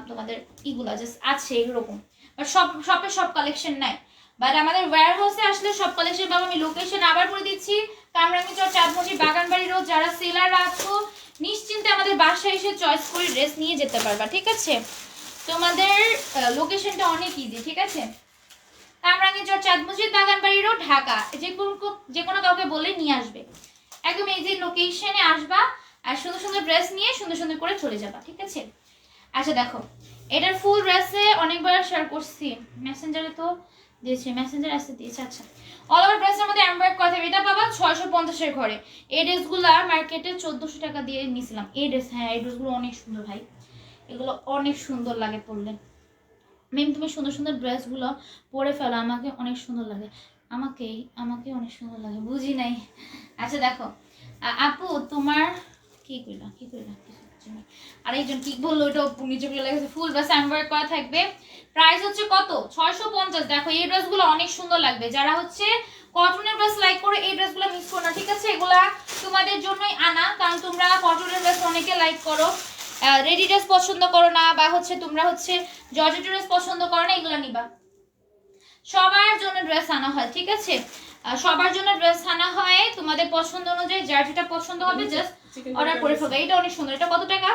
তোমাদের ইগুলা জাস্ট আছে এরকম, বাট শপে সব কালেকশন নাই। বাট আমাদের ওয়্যার হাউসে আসলে সব কালেকশন পাবো। আমি লোকেশন আবার বলে দিচ্ছি, কামরাঙ্গীরচর, চাঁদমুখী, বাগানবাড়ি রোড। যারা সেলাররা আছো নিশ্চিন্তে আমাদের বাসায় এসে চয়েস করে ড্রেস নিয়ে যেতে পারবা, ঠিক আছে। তোমাদের লোকেশনটা অনেক ইজি, ঠিক আছে, কামরাঙ্গীরচর, চাঁদমুখী, বাগানবাড়ি রোড, ঢাকা। যে কোনো কাউকে বলে নিয়ে আসবে, একদম ইজি লোকেশনে আসবা, আর সুন্দর সুন্দর ড্রেস নিয়ে সুন্দর সুন্দর করে চলে যাবা, ঠিক আছে। আচ্ছা দেখো এটার ফুল ড্রেসে অনেকবার শেয়ার করছি, মেসেঞ্জারে তো দিয়েছি, মেসেঞ্জার আসতে দিয়েছে। আচ্ছা অল ওভার ড্রেসের মধ্যে এমব্রয়ডারি কথা, এটা পাবা 650 এর ঘরে। এই ড্রেসগুলো মার্কেটে 1400 টাকা দিয়ে নিয়েছিলাম। এই ড্রেস, হ্যাঁ এই ড্রেসগুলো অনেক সুন্দর ভাই, এগুলো অনেক সুন্দর লাগে পরলে। মেম তুমি সুন্দর সুন্দর ড্রেসগুলো পরে ফেলো, আমাকে অনেক সুন্দর লাগে, আমাকে অনেক সুন্দর লাগে, বুঝি নাই। আচ্ছা দেখো আপু তোমার কি কইলা আরেকজন কি বললো, ওটা নিচে লেগেছে ফুল ব্রাশ এমব্রয়ডারি করা থাকবে। প্রাইস হচ্ছে কত? 650। দেখো এই ড্রেসগুলো অনেক সুন্দর লাগবে, যারা হচ্ছে কটনের ড্রেস লাইক করে এই ড্রেসগুলো মিস করো না, ঠিক আছে। এগুলা তোমাদের জন্যই আনা, কারণ তোমরা কটনের ড্রেস অনেকে লাইক করো, রেডি ড্রেস পছন্দ করো না, বা হচ্ছে তোমরা হচ্ছে জর্জেট ড্রেস পছন্দ করো না, এগুলো নিবা। সবার জন্য ড্রেস আনা হয়, ঠিক আছে, সবার জন্য ড্রেস আনা হয়, তোমাদের পছন্দ অনুযায়ী যার যেটা পছন্দ হবে জাস্ট অর্ডার করে ফেলবে। এটা অনেক সুন্দর, এটা কত টাকা?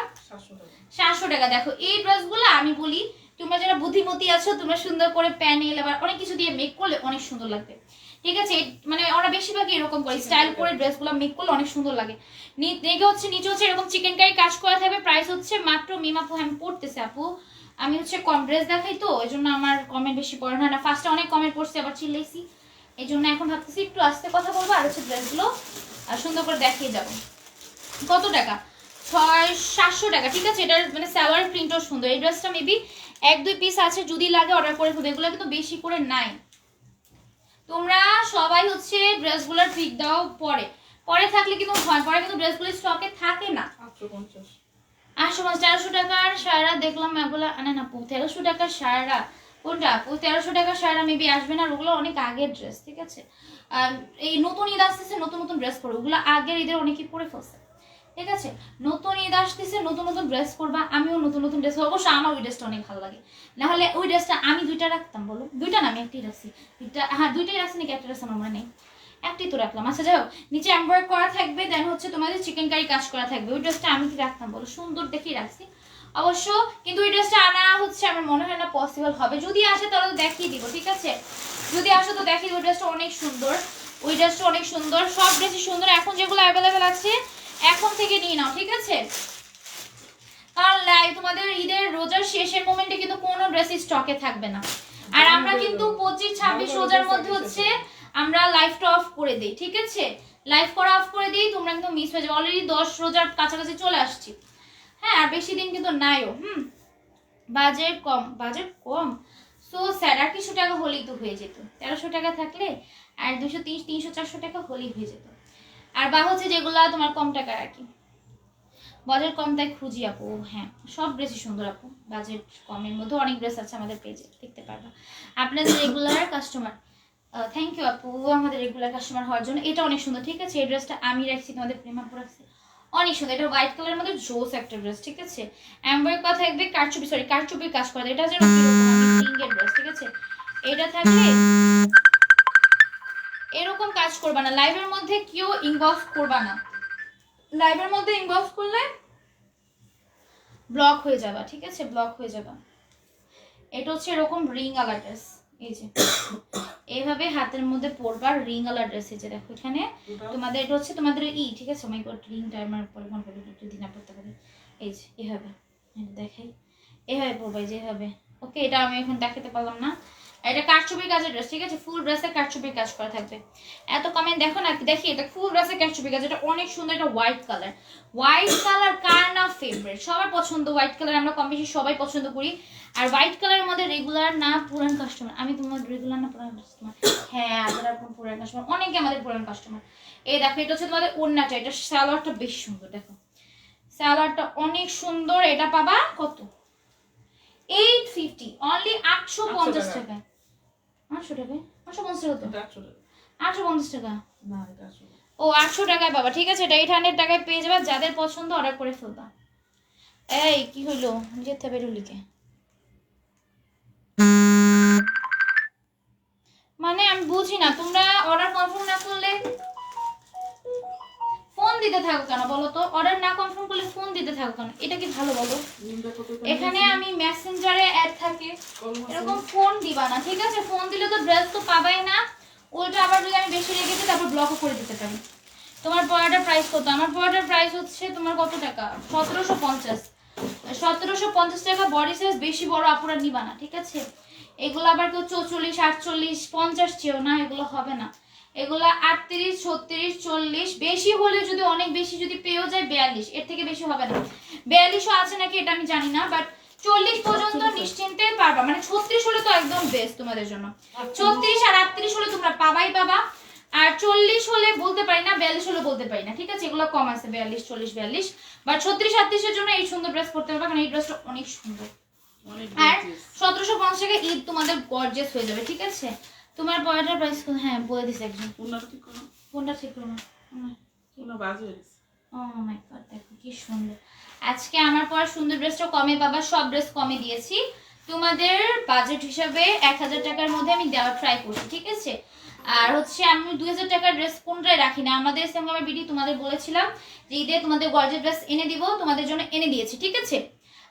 700 টাকা। দেখো এই ড্রেসগুলো আমি বলি, তোমরা যারা বুদ্ধিমতী আছো তোমরা সুন্দর করে প্যানেল আবার অনেক কিছু দিয়ে মেক করলে অনেক সুন্দর লাগবে, ঠিক আছে। মানে ওরা বেশিরভাগই এরকম করে স্টাইল করে ড্রেসগুলো মেক করলে অনেক সুন্দর লাগে। নিচে হচ্ছে এরকম চিকেন কারি কাজ করা থাকবে। প্রাইস হচ্ছে মাত্র, মিমাপু আমি পড়তেছে আপু, আমি হচ্ছে কম ড্রেস দেখাই তো এই জন্য আমার কমেন্ট বেশি পড়ে না, ফার্স্টে অনেক কমেন্ট পড়ছে আবার চিল্লাইছি, এই জন্য এখন ভাবতেছি একটু আস্তে কথা বলবো, আর হচ্ছে ড্রেসগুলো সুন্দর করে দেখিয়ে যাবো। কত টাকা? 700 টাকা, ঠিক আছে। এটার মানে সালোয়ার প্রিন্টও সুন্দর। এই ড্রেসটা মেবি 1-2 পিস আছে, যদি লাগে অর্ডার করে ফেলবে, এগুলো কিন্তু বেশি করে নাই। তোমরা সবাই হচ্ছে ড্রেসগুলোর পিক দাও, পরে থাকলে কিন্তু হয়, পরে কিন্তু ড্রেসগুলো স্টকে থাকে না। 850 টাকার সারা দেখলাম এগুলো আনে না, 1300 টাকার সারা কোনটা? 1300 টাকার সারা মেবি আসবে না, ওগুলো অনেক আগের ড্রেস, ঠিক আছে। এই নতুন ঈদ আসতেছে, নতুন নতুন ড্রেস পরো, ওগুলো আগের ঈদের অনেকেই পরে ফেলছে, ঠিক আছে। নতুন ঈদ আসতেছে, নতুন নতুন ড্রেস করবা, আমিও নতুন নতুন ড্রেস, অবশ্য আমার ওই ড্রেসটা অনেক ভালো লাগে, না হলে ওই ড্রেসটা আমি 2টা রাখতাম, বলো 2টা না, আমি একটাই রাখছি, 2টা, হ্যাঁ 2টাই রাখছি নাকি একটা ড্রেস আমার মনে নেই, একটাই তো রাখলাম। আচ্ছা যাই হোক, নিচে এমব্রয়ডারি করা থাকবে, দেন হচ্ছে তোমাদের চিকেন কারি কাজ করা থাকবে। ওই ড্রেসটা আমি কি রাখতাম বলো, সুন্দর দেখেই রাখছি অবশ্য, কিন্তু ওই ড্রেসটা আনা হচ্ছে আমার মনে হয় না পসিবল হবে, যদি আসে তাহলে দেখিয়ে দিব, ঠিক আছে, যদি আসে তো দেখিয়ে দিব। ওই ড্রেসটা অনেক সুন্দর, ওই ড্রেসটা অনেক সুন্দর, সব ড্রেসই সুন্দর। এখন যেগুলো অ্যাভেলেবেল আছে এখন থেকে নিয়ে নাও, ঠিক আছে, কারণ তোমাদের ঈদের রোজার শেষের মোমেন্টে কিন্তু কোনো ড্রেস স্টকে থাকবে না। আর আমরা কিন্তু 25-26 রোজার মধ্যে হচ্ছে আমরা লাইভটা অফ করে দিই, ঠিক আছে, লাইভ করা অফ করে দিই, তোমরা কিন্তু মিস হয়ে যাবে। অলরেডি 10 রোজার কাছাকাছি চলে আসছি, হ্যাঁ, আর বেশি দিন কিন্তু নাইও। বাজেট কম সো স্যার, আর কিছু টাকা হলেই তো হয়ে যেত, 1300 টাকা থাকলে আর 200-300-400 টাকা হলেই হয়ে যেত। আর বা হচ্ছে যেগুলা তোমার কম টাকার আর কি, বাজেট কম তাই খুঁজি আপু। হ্যাঁ সব ড্রেসই সুন্দর আপু, বাজেট কমের মধ্যে অনেক ড্রেস আছে আমাদের পেজে, দেখতে পারবা। আপনাদের রেগুলার কাস্টমার, থ্যাংক ইউ আপু আমাদের রেগুলার কাস্টমার হওয়ার জন্য। এটা অনেক সুন্দর, ঠিক আছে, এই ড্রেসটা আমি রাখছি, তোমাদের প্রেমাপু রাখছি, অনেক সুন্দর। এটা হোয়াইট কালারের মধ্যে জোস একটা ড্রেস, ঠিক আছে। এমব্রয়ডারি করা থাকবে, কারচুপির কাজ করা, এটা যেন পিঙ্কের ড্রেস, ঠিক আছে। এটা থাকলে এরকম কাজ করবা না, লাইভের মধ্যে কেউ ইনবক্স করবা না, লাইভের মধ্যে ইনবক্স করলে ব্লক হয়ে যাবা, ঠিক আছে, ব্লক হয়ে যাবা। এটা হচ্ছে এরকম রিং আলা ড্রেস, এই যে এইভাবে হাতের মধ্যে পরবার রিং আলা ড্রেস। এই যে দেখো এখানে তোমাদের এটা হচ্ছে তোমাদের ঠিক আছে, মাই গড রিং টাইমার পরিমাণ করে যদি না পড়তে পারি, এই যে এভাবে দেখাই, এভাবে পরবা, যেভাবে। ওকে, এটা আমি এখন দেখাতে পারলাম না। এটা কারচুপির কাজের ড্রেস, ঠিক আছে, ফুল ড্রেসে কারচুপির কাজ করা থাকবে। এত কমেন্ট দেখো না, দেখি এটা ফুল ড্রেসে কারচুপির কাজ, এটা অনেক সুন্দর। এটা হোয়াইট কালার, হোয়াইট কালার কার না ফেভারিট, সবার পছন্দ হোয়াইট কালার, আমরা কম বেশি সবাই পছন্দ করি। আর হোয়াইট কালারের মধ্যে রেগুলার না পুরান কাস্টমার, আমি তোমার রেগুলার না পুরান কাস্টমার, হ্যাঁ আপনারা পুরান কাস্টমার, অনেকে আমাদের পুরান কাস্টমার। এই দেখো এটা হচ্ছে তোমাদের ওড়নাটা, এটা সালোয়ারটা বেশ সুন্দর, দেখো সালোয়ারটা অনেক সুন্দর। এটা পাবা কত? 850, অনলি 850 টাকায়। 800 টাকায়, 850 টাকা, এটা 800 টাকা। 850 টাকা, না এটা 800 টাকা। ও 800 টাকায় বাবা, ঠিক আছে, এটা 800 টাকায় পেয়ে যাবে। যাদের পছন্দ অর্ডার করে ফেলবা। এই কি হইলো, যেতে বেরুলিকে, মানে আমি বুঝি না, তোমরা অর্ডার কনফার্ম না করলে ফোন দিতে থাকো কেন বলো তো? অর্ডার না কনফার্ম করলে ফোন দিতে থাকো কেন? এটা কি ভালো বলো? নিমটা কত করে? এখানে আমি মেসেঞ্জারে অ্যাড থাকে, কলম আছে? এরকম ফোন দিবা না, ঠিক আছে? ফোন দিলে তো ড্রেস তো পাবাই না, উল্টা আবার যদি আমি বেশি রেখেছি তারপর ব্লকও করে দিতে পারি। তোমার পড়াটার প্রাইস কত? আমার পড়াটার প্রাইস হচ্ছে তোমার কত টাকা? 1750। 1750 টাকা। বডি সাইজ বেশি বড় আপুরা নিবা না, ঠিক আছে? এগুলো আবার কেউ 44, 48, 50 চেও না, এগুলো হবে না। এগুলো 38, 36, 40, বেশি হলে যদি অনেক বেশি যদি পেয়েও যায় 42, এর থেকে বেশি হবে না। 42ও আছে নাকি এটা আমি জানি না, বাট 40 পর্যন্ত নিশ্চিন্তে পারবা, মানে 36 হলে তো একদম বেস্ট তোমাদের জন্য। 36 আর 38 হলে তোমরা পাবাই পাবা, আর 40 হলে বলতে পারি না, 42 হলে বলতে পারি না, ঠিক আছে? এগুলো কম আছে, 42, 40, 42, বাট 36, 38 এর জন্য এই সুন্দর ড্রেস পরতে পারবা, কারণ এই ড্রেসটা অনেক সুন্দর। অনেক আর gorgeous। 1750 টাকা ঈদ তোমাদের গর্জিয়াস হয়ে যাবে, ঠিক আছে? তোমার পয়টার প্রাইস হ্যাঁ বলে দিছে একজন, ওনাটা ঠিক করো। কোনটা ঠিক করবো? ওনা বাজে হয়ে গেছে। ও মাই গড, দেখো কি সুন্দর। আজকে আমার পর সুন্দর ড্রেসটা কমে পাবা, সব ড্রেস কমে দিয়েছি তোমাদের বাজেট হিসাবে। 1000 টাকার মধ্যে আমি দেওয়ার ট্রাই করছি, ঠিক আছে? আর হচ্ছে আমি 2000 টাকার ড্রেস কোনটাই রাখি না। আমাদের সেমগ্রামের ভিডিও তোমাদের বলেছিলাম যে ঈদে তোমাদের গর্জের ড্রেস এনে দিব, তোমাদের জন্য এনে দিয়েছি, ঠিক আছে?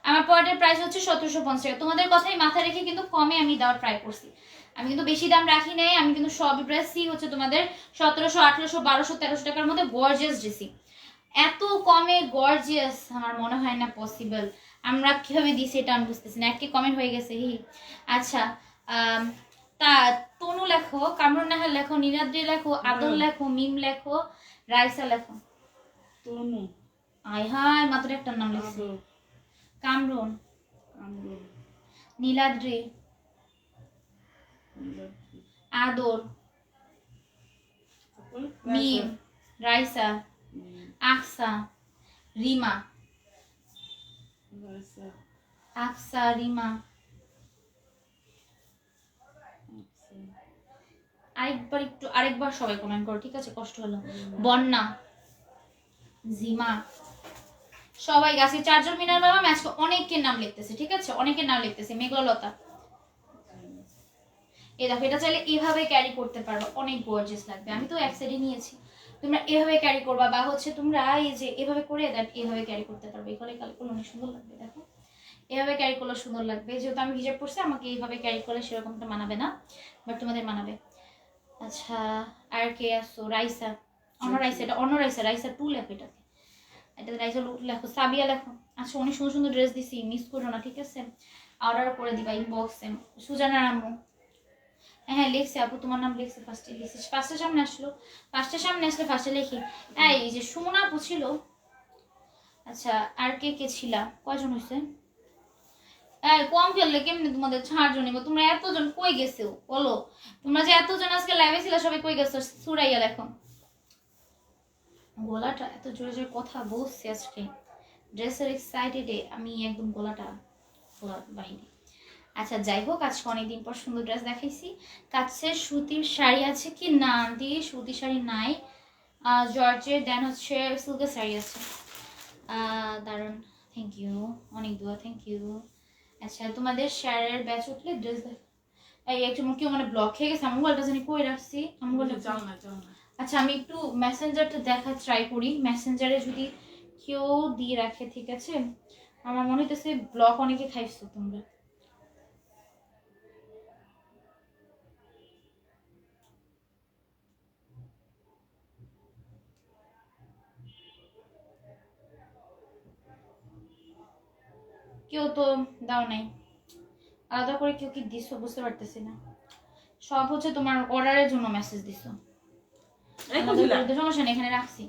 আমার পরের প্রাইস হচ্ছে 1750 টাকা। তোমাদের কথাই মাথায় রেখে কিন্তু কমে আমি দেওয়ার ট্রাই করছি। আমি কিন্তু বেশি দাম রাখি নাই, আমি কিন্তু সব ড্রেসই হচ্ছে তোমাদের 1700, 1800, 1200, 1300 টাকার মধ্যে গর্জিয়াস ড্রেসই। এত কমে গর্জিয়াস আমার মনে হয় না পসিবল। আমরা কিভাবে দিছি এটা আমি বুঝতেছি না। একটি কমেন্ট হয়ে গেছে হি। আচ্ছা, তা তনু লেখো, কামরুন নাহার লেখো, নীলাদ্রি লেখো, আদল লেখো, মিম লেখো, রাইসা লেখো। তনু, আয় হায়, মাত্র একটা নাম লিখছি। আদর, কামরুন, কামরুল, নীলাদ্রি, নীলাদ্রি, আদর, তারপর মিম, রাইসা, মিম, আকসা, রিমা, রাইসা, আকসা, রিমা। আচ্ছা, আরেকবার সবাই কমেন্ট করো, ঠিক আছে? কষ্ট হলো। বন্যা, জিমা, সবাই গাছে 4 জন মিনার বাবা। আমি আজকে অনেকের নাম লিখতেছি, ঠিক আছে? অনেকের নাম লিখতেছি। মেঘলতা, এই দেখো, এটা চাইলে এভাবে ক্যারি করতে পারবা, অনেক গর্জিয়াস লাগবে। আমি তো এক সাইডে নিয়েছি, তোমরা এভাবে ক্যারি করবা, বা হচ্ছে তোমরা এই যে এভাবে করে দেন, এভাবে ক্যারি করতে পারবে। এখানে কাল করলে অনেক সুন্দর লাগবে, দেখো এভাবে ক্যারি করলে সুন্দর লাগবে। যেহেতু আমি হিজাব পরছি, আমাকে এইভাবে ক্যারি করলে সেরকমটা মানাবে না, বাট তোমাদের মানাবে। আচ্ছা, আর কে আসছো? রাইসা, অন্য রাইসা, এটা অন্য রাইসা, রাইসা 2 লেখো এটাতে, এটাতে রাইসা লেখো, সাবিয়া লেখো। আচ্ছা, অনেক সুন্দর সুন্দর ড্রেস দিছি, মিস করো না, ঠিক আছে? অর্ডার করে দিবা ইনবক্সে। সুজানার আম্মু, হ্যাঁ লিখছি আপু, তোমার নাম লিখছি, ফার্স্টে লিখছি, ফার্স্টের সামনে আসলো, ফার্স্টের সামনে আসলে ফার্স্টে লিখি। এই যে সুমনা আপু ছিল। আচ্ছা, আর কে কে ছিলা? কয়জন হয়েছে? এই কম খেললে কেমনি তোমাদের 4 জন নিবো? তোমরা এতজন কই গেছো বলো? তোমরা যে এতজন আজকে লাইভে ছিল, সবাই কই গেছো? সুরাইয়া দেখো, গলাটা এত জোরে জোরে কথা বলছে আজকে, ড্রেসের এক্সাইটেডে আমি একদম গলাটা বাহিনী। আচ্ছা, যাই হোক, আজকে অনেকদিন পর সুন্দর ড্রেস দেখাইছি। কাছে সুতির শাড়ি আছে কি? না দি, সুতির শাড়ি নাই। জর্জের, দেন হচ্ছে সিল্কের শাড়ি আছে। দারুণ, থ্যাংক ইউ, অনেক দোয়া, থ্যাংক ইউ। আচ্ছা, তোমাদের শেয়ারের ব্যাচ উঠলে ড্রেস দেখ। এই একটু কেউ মানে ব্লক হয়ে গেছে, আমার মোবাইলটা জানি কই রাখছি, আমার মোবাইলটা। যাও না, যাও না। আচ্ছা, আমি একটু মেসেঞ্জারটা দেখার ট্রাই করি, মেসেঞ্জারে যদি কেউ দিয়ে রাখে, ঠিক আছে? আমার মনে হইতেছে ব্লক অনেকে খাইছো তোমরা। কেউ তো দাও নাই, আলাদা করে কেউ কি দিছো বুঝতে পারতেছি না। সব হচ্ছে তোমার অর্ডারের জন্য মেসেজ দিছো। সমস্যা নেই, এখানে রাখছি।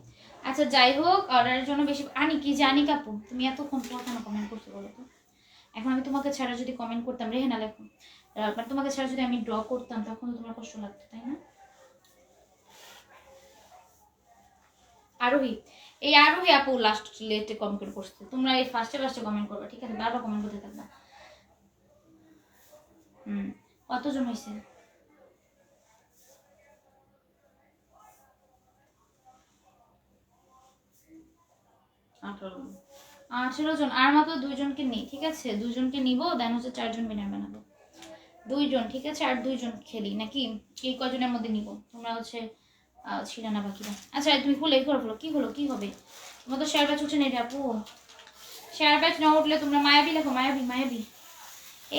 আচ্ছা যাই হোক, অর্ডারের জন্য বেশি আনি কি জানি কাপু, তুমি এতক্ষণ পর কেন কমেন্ট করতে বলো তো? এখন আমি তোমাকে ছাড়া যদি কমেন্ট করতাম, রেহেনা লেখো, মানে তোমাকে ছাড়া যদি আমি ড্র করতাম তখন তোমার কষ্ট লাগতো, তাই না? আরোহী, এই আরোহী আপু লাস্ট লেটে কমেন্ট করছে, তোমরা এই ফার্স্টে কমেন্ট করবে, ঠিক আছে? বারবার কমেন্ট করতে থাকবা। কতজন হয়েছে? 18 জন। আর মাত্র 2 জনকে নেই, ঠিক আছে? 2 জনকে নিবো, দেন হচ্ছে 4 জন বিনার বানাবো। 2 জন, ঠিক আছে? আর 2 জন খেলি নাকি? এই কজনের মধ্যে নিবো? তোমরা হচ্ছে ছিল না বাকিরা। আচ্ছা তুমি খুলে করে ফেলো, কি হলো, কি হবে? তোমার তো শেয়ার ব্যাচ উঠে নেই রে আপু। শেয়ার ব্যাচ না উঠলে তোমরা মায়াবী লেখো, মায়াবী মায়াবী।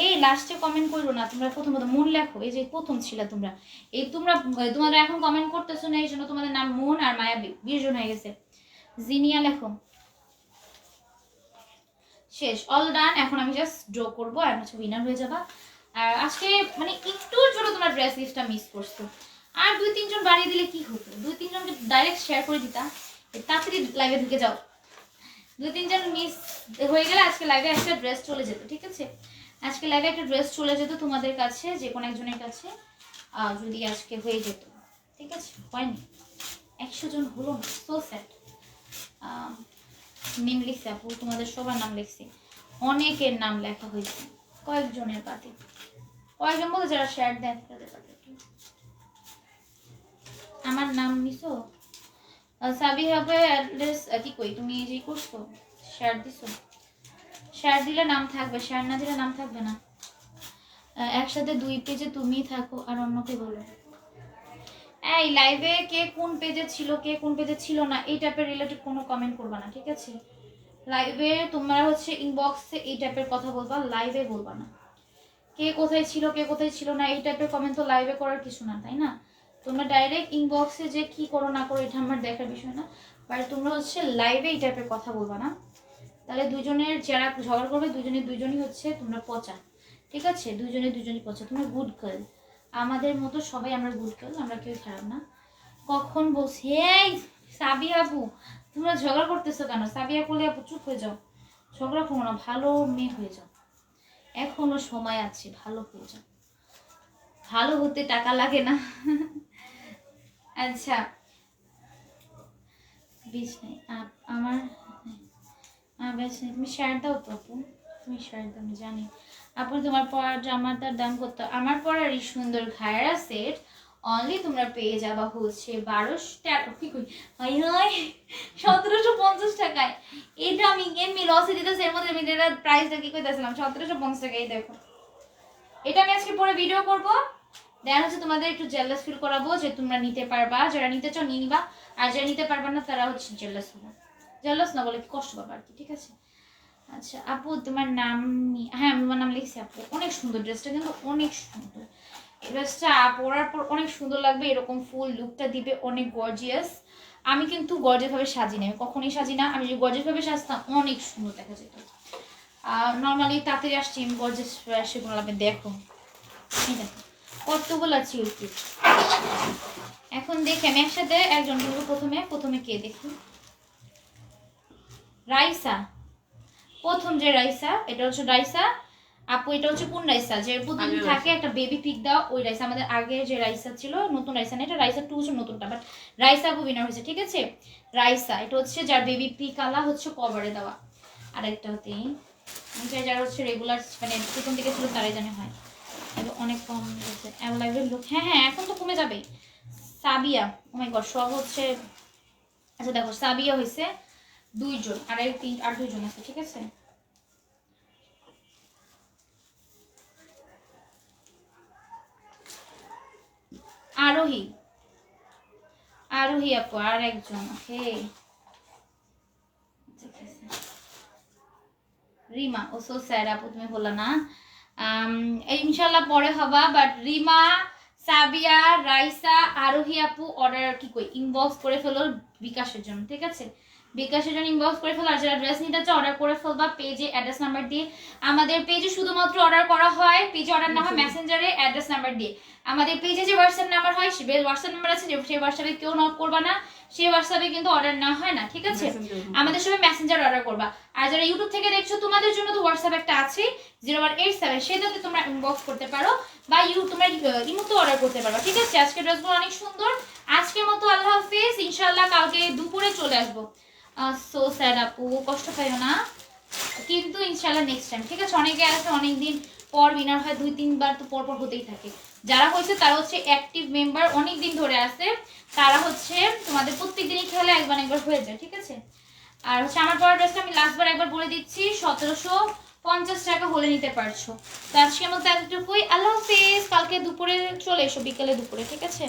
এই লাস্টে কমেন্ট করো না তোমরা, প্রথমত মন লেখো। এই যে প্রথম ছিল তোমরা, এই তোমরা এখন কমেন্ট করতেছো না, এই জন্য তোমাদের নাম মন আর মায়াবী 20 জন হয়ে গেছে। জিনিয়া লেখো। শেষ, অল ডান। এখন আমি জাস্ট ড্র করবো আর হচ্ছে উইনার হয়ে যাবা। আর আজকে মানে একটুর জন্য তোমার ড্রেস লিস্টটা মিস করছো। আর 2-3 জন বাড়িয়ে দিলে কি হতো? 2-3 জনকে ডাইরেক্ট শেয়ার করে দিতা, তাড়াতাড়ি লাইভে ঢুকে যাও। 2-3 জন মিস হয়ে গেলে আজকে লাইভে একটা ড্রেস চলে যেত, ঠিক আছে? আজকে লাইভে একটা ড্রেস চলে যেত তোমাদের কাছে, যে কোনো একজনের কাছে, যদি আজকে হয়ে যেত, ঠিক আছে? হয়নি, 100 জন হলো না, সো স্যাড। নেম লিখছি আপু, তোমাদের সবার নাম লিখছি, অনেকের নাম লেখা হয়েছে, কয়েকজনের পাতে, কয়েকজন বলতে যারা শেয়ার দেন তাদের পাতে। আমার নাম নিছো? সাবি হবে অ্যাড্রেস কি কই, তুমি এই যে করছো শেয়ার দিছো, শেয়ার দিলে নাম থাকবে, শেয়ার না দিলে নাম থাকবে না। একসাথে 2 পেজে তুমি থাকো আর অন্যকে বলো। এই লাইভে কে কোন পেজে ছিল, কে কোন পেজে ছিল না, এই টাইপের রিলেটেড কোনো কমেন্ট করবা না, ঠিক আছে? লাইভে তোমরা হচ্ছে ইনবক্সে এই টাইপের কথা বলবা, লাইভে বলবা না। কে কোথায় ছিল, কে কোথায় ছিল না, এই টাইপের কমেন্ট তো লাইভে করার কিছু না, তাই না? তোমরা ডাইরেক্ট ইনবক্সে যে কি করো না করো এটা আমার দেখার বিষয় না, বাট তোমরা হচ্ছে লাইভে এই টাইপের কথা বলবা না। তাহলে দুজনের যারা ঝগড়া করবে দুজনই হচ্ছে তোমরা পচা, ঠিক আছে? দুজনই পচা। তোমরা গুড গার্ল, আমাদের মতো সবাই আমরা গুড গার্ল, আমরা কেউ খারাপ না। কখন বলছি এই সাবিয়া আপু তোমরা ঝগড়া করতেছো কেন? সাবিয়া বলে আপু চুপ হয়ে যাও, ঝগড়া করো না, ভালো মেয়ে হয়ে যাও, এখনো সময় আছে, ভালো হয়ে যাও। ভালো হতে টাকা লাগে না। আচ্ছা বেশ নেই আমার বেশ নেই, তুমি শেয়ার দাও তো আপু, তুমি শেয়ার দাও, আমি জানি। আপু তোমার পরার জামাটার দাম কত? আমার পরার এই সুন্দর ঘায়রা সেট অনলি তোমরা পেয়ে যাবা হচ্ছে 1750 টাকায়। এটা আমি এমনি লসে দিতেছি, এর মধ্যে আমি এটার প্রাইসটা কি কইতেছিলাম 1750 টাকায়। দেখো এটা আমি আজকে পরে ভিডিও করবো, দেন হচ্ছে তোমাদের একটু জেলাস ফিল করাবো যে তোমরা নিতে পারবা, যারা নিতে চাও নিয়ে নিবা, আর যারা নিতে পারবা না তারা হচ্ছে জেলাস হবো, জেলাস না বলে কি কষ্ট পাবা আর কি, ঠিক আছে? আচ্ছা আপু তোমার নাম, হ্যাঁ আমার নাম লিখছি আপু। অনেক সুন্দর ড্রেসটা, কিন্তু অনেক সুন্দর ড্রেসটা, পরার পর অনেক সুন্দর লাগবে, এরকম ফুল লুকটা দিবে, অনেক গর্জিয়াস। আমি কিন্তু গর্জিয়াস ভাবে সাজি না, আমি কখনোই সাজি না, আমি যদি গর্জিয়াস ভাবে সাজতাম অনেক সুন্দর দেখা যেত। নর্মালি তাড়াতাড়ি আসছি আমি গর্জিয়াস সেগুলো লাগবে। দেখো এই দেখো কতগুলো চিলকি। এখন দেখি আমি একসাথে একজন বলবো, প্রথমে কে দেখি? রাইসা, প্রথম যে রাইসা, এটা হচ্ছে রাইসা আপু। এটা হচ্ছে কোন রাইসা যে প্রতিদিন থাকে একটা বেবি পিক দাও, ওই রাইসা। আমাদের আগে যে রাইসা ছিল, নতুন রাইসা না, এটা রাইসা 2 হচ্ছে নতুনটা, বাট রাইসা আপু উইনার হয়েছে, ঠিক আছে? রাইসা এটা হচ্ছে যার বেবি পিক আলা হচ্ছে কভারে দেওয়া। আরেকটা হতে যারা হচ্ছে রেগুলার মানে প্রথম দিকে ছিল তারাই জানে হয়, অনেক কম হয়েছে অ্যাভেলেবেল লুক। হ্যাঁ এখন তো কমে যাবে। সাবিয়া, ও মাই গড, সব হচ্ছে। আচ্ছা দেখো সাবিয়া হয়েছে 2 জন, আর 2 জন আছে, ঠিক আছে? আরোহী আপু আর একজন, ওকে। রিমা ও সো স্যাড আপু তুমি বললা না ইনশাল্লাহ পরে হবা বাট রিমা সাবিয়া রাইসা আরোহী আপু অর্ডার কি কই ইনবক্স করে ফেলো বিকাশের জন্য ঠিক আছে বিকাশের জন্য ইনবক্স করে ফেলো আর যারা ড্রেস নিতে চাও অর্ডার করে ফেলবা পেজে অ্যাড্রেস নাম্বার দিয়ে আমাদের পেজে শুধুমাত্র অর্ডার করা হয় পেজে অর্ডার না হয় মেসেঞ্জারে অ্যাড্রেস নাম্বার দিয়ে আমাদের পেজে যে হোয়াটসঅ্যাপ নাম্বার হয় সে হোয়াটসঅ্যাপ নাম্বার আছে সেই হোয়াটসঅ্যাপে কেউ নক করবা না সেই হোয়াটসঅ্যাপে কিন্তু অর্ডার না হয় না ঠিক আছে আমাদের সবাই মেসেঞ্জার অর্ডার করবা আর যারা ইউটিউব থেকে দেখছো তোমাদের জন্য তো হোয়াটসঅ্যাপ একটা আছে 0187 সেটাতে তোমরা ইনবক্স করতে পারো বা তোমরা ইমোতে অর্ডার করতে পারো ঠিক আছে আজকে ড্রেসগুলো অনেক সুন্দর আজকের মতো আল্লাহ হাফেজ ইনশাআল্লাহ কালকে দুপুরে চলে আসবো সো স্যাড আপু কষ্ট পাইও না কিন্তু ইনশাআল্লাহ নেক্সট টাইম ঠিক আছে অনেকে আছে অনেকদিন পর উইনার হয় 2-3 বার তো পর পর হতেই থাকে যারা হয়েছে তারা হচ্ছে অ্যাক্টিভ মেম্বার অনেক দিন ধরে আছে তারা হচ্ছে তোমাদের প্রত্যেকদিনই খেলে একবার হয়ে যায় ঠিক আছে আর হচ্ছে আমার পরের ড্রেসটা আমি লাস্টবার একবার বলে দিচ্ছি 1750 টাকা হলে নিতে পারছো তো আজকের মতো এতটুকুই আল্লাহ হাফেজ কালকে দুপুরে চলে এসো বিকেলে দুপুরে ঠিক আছে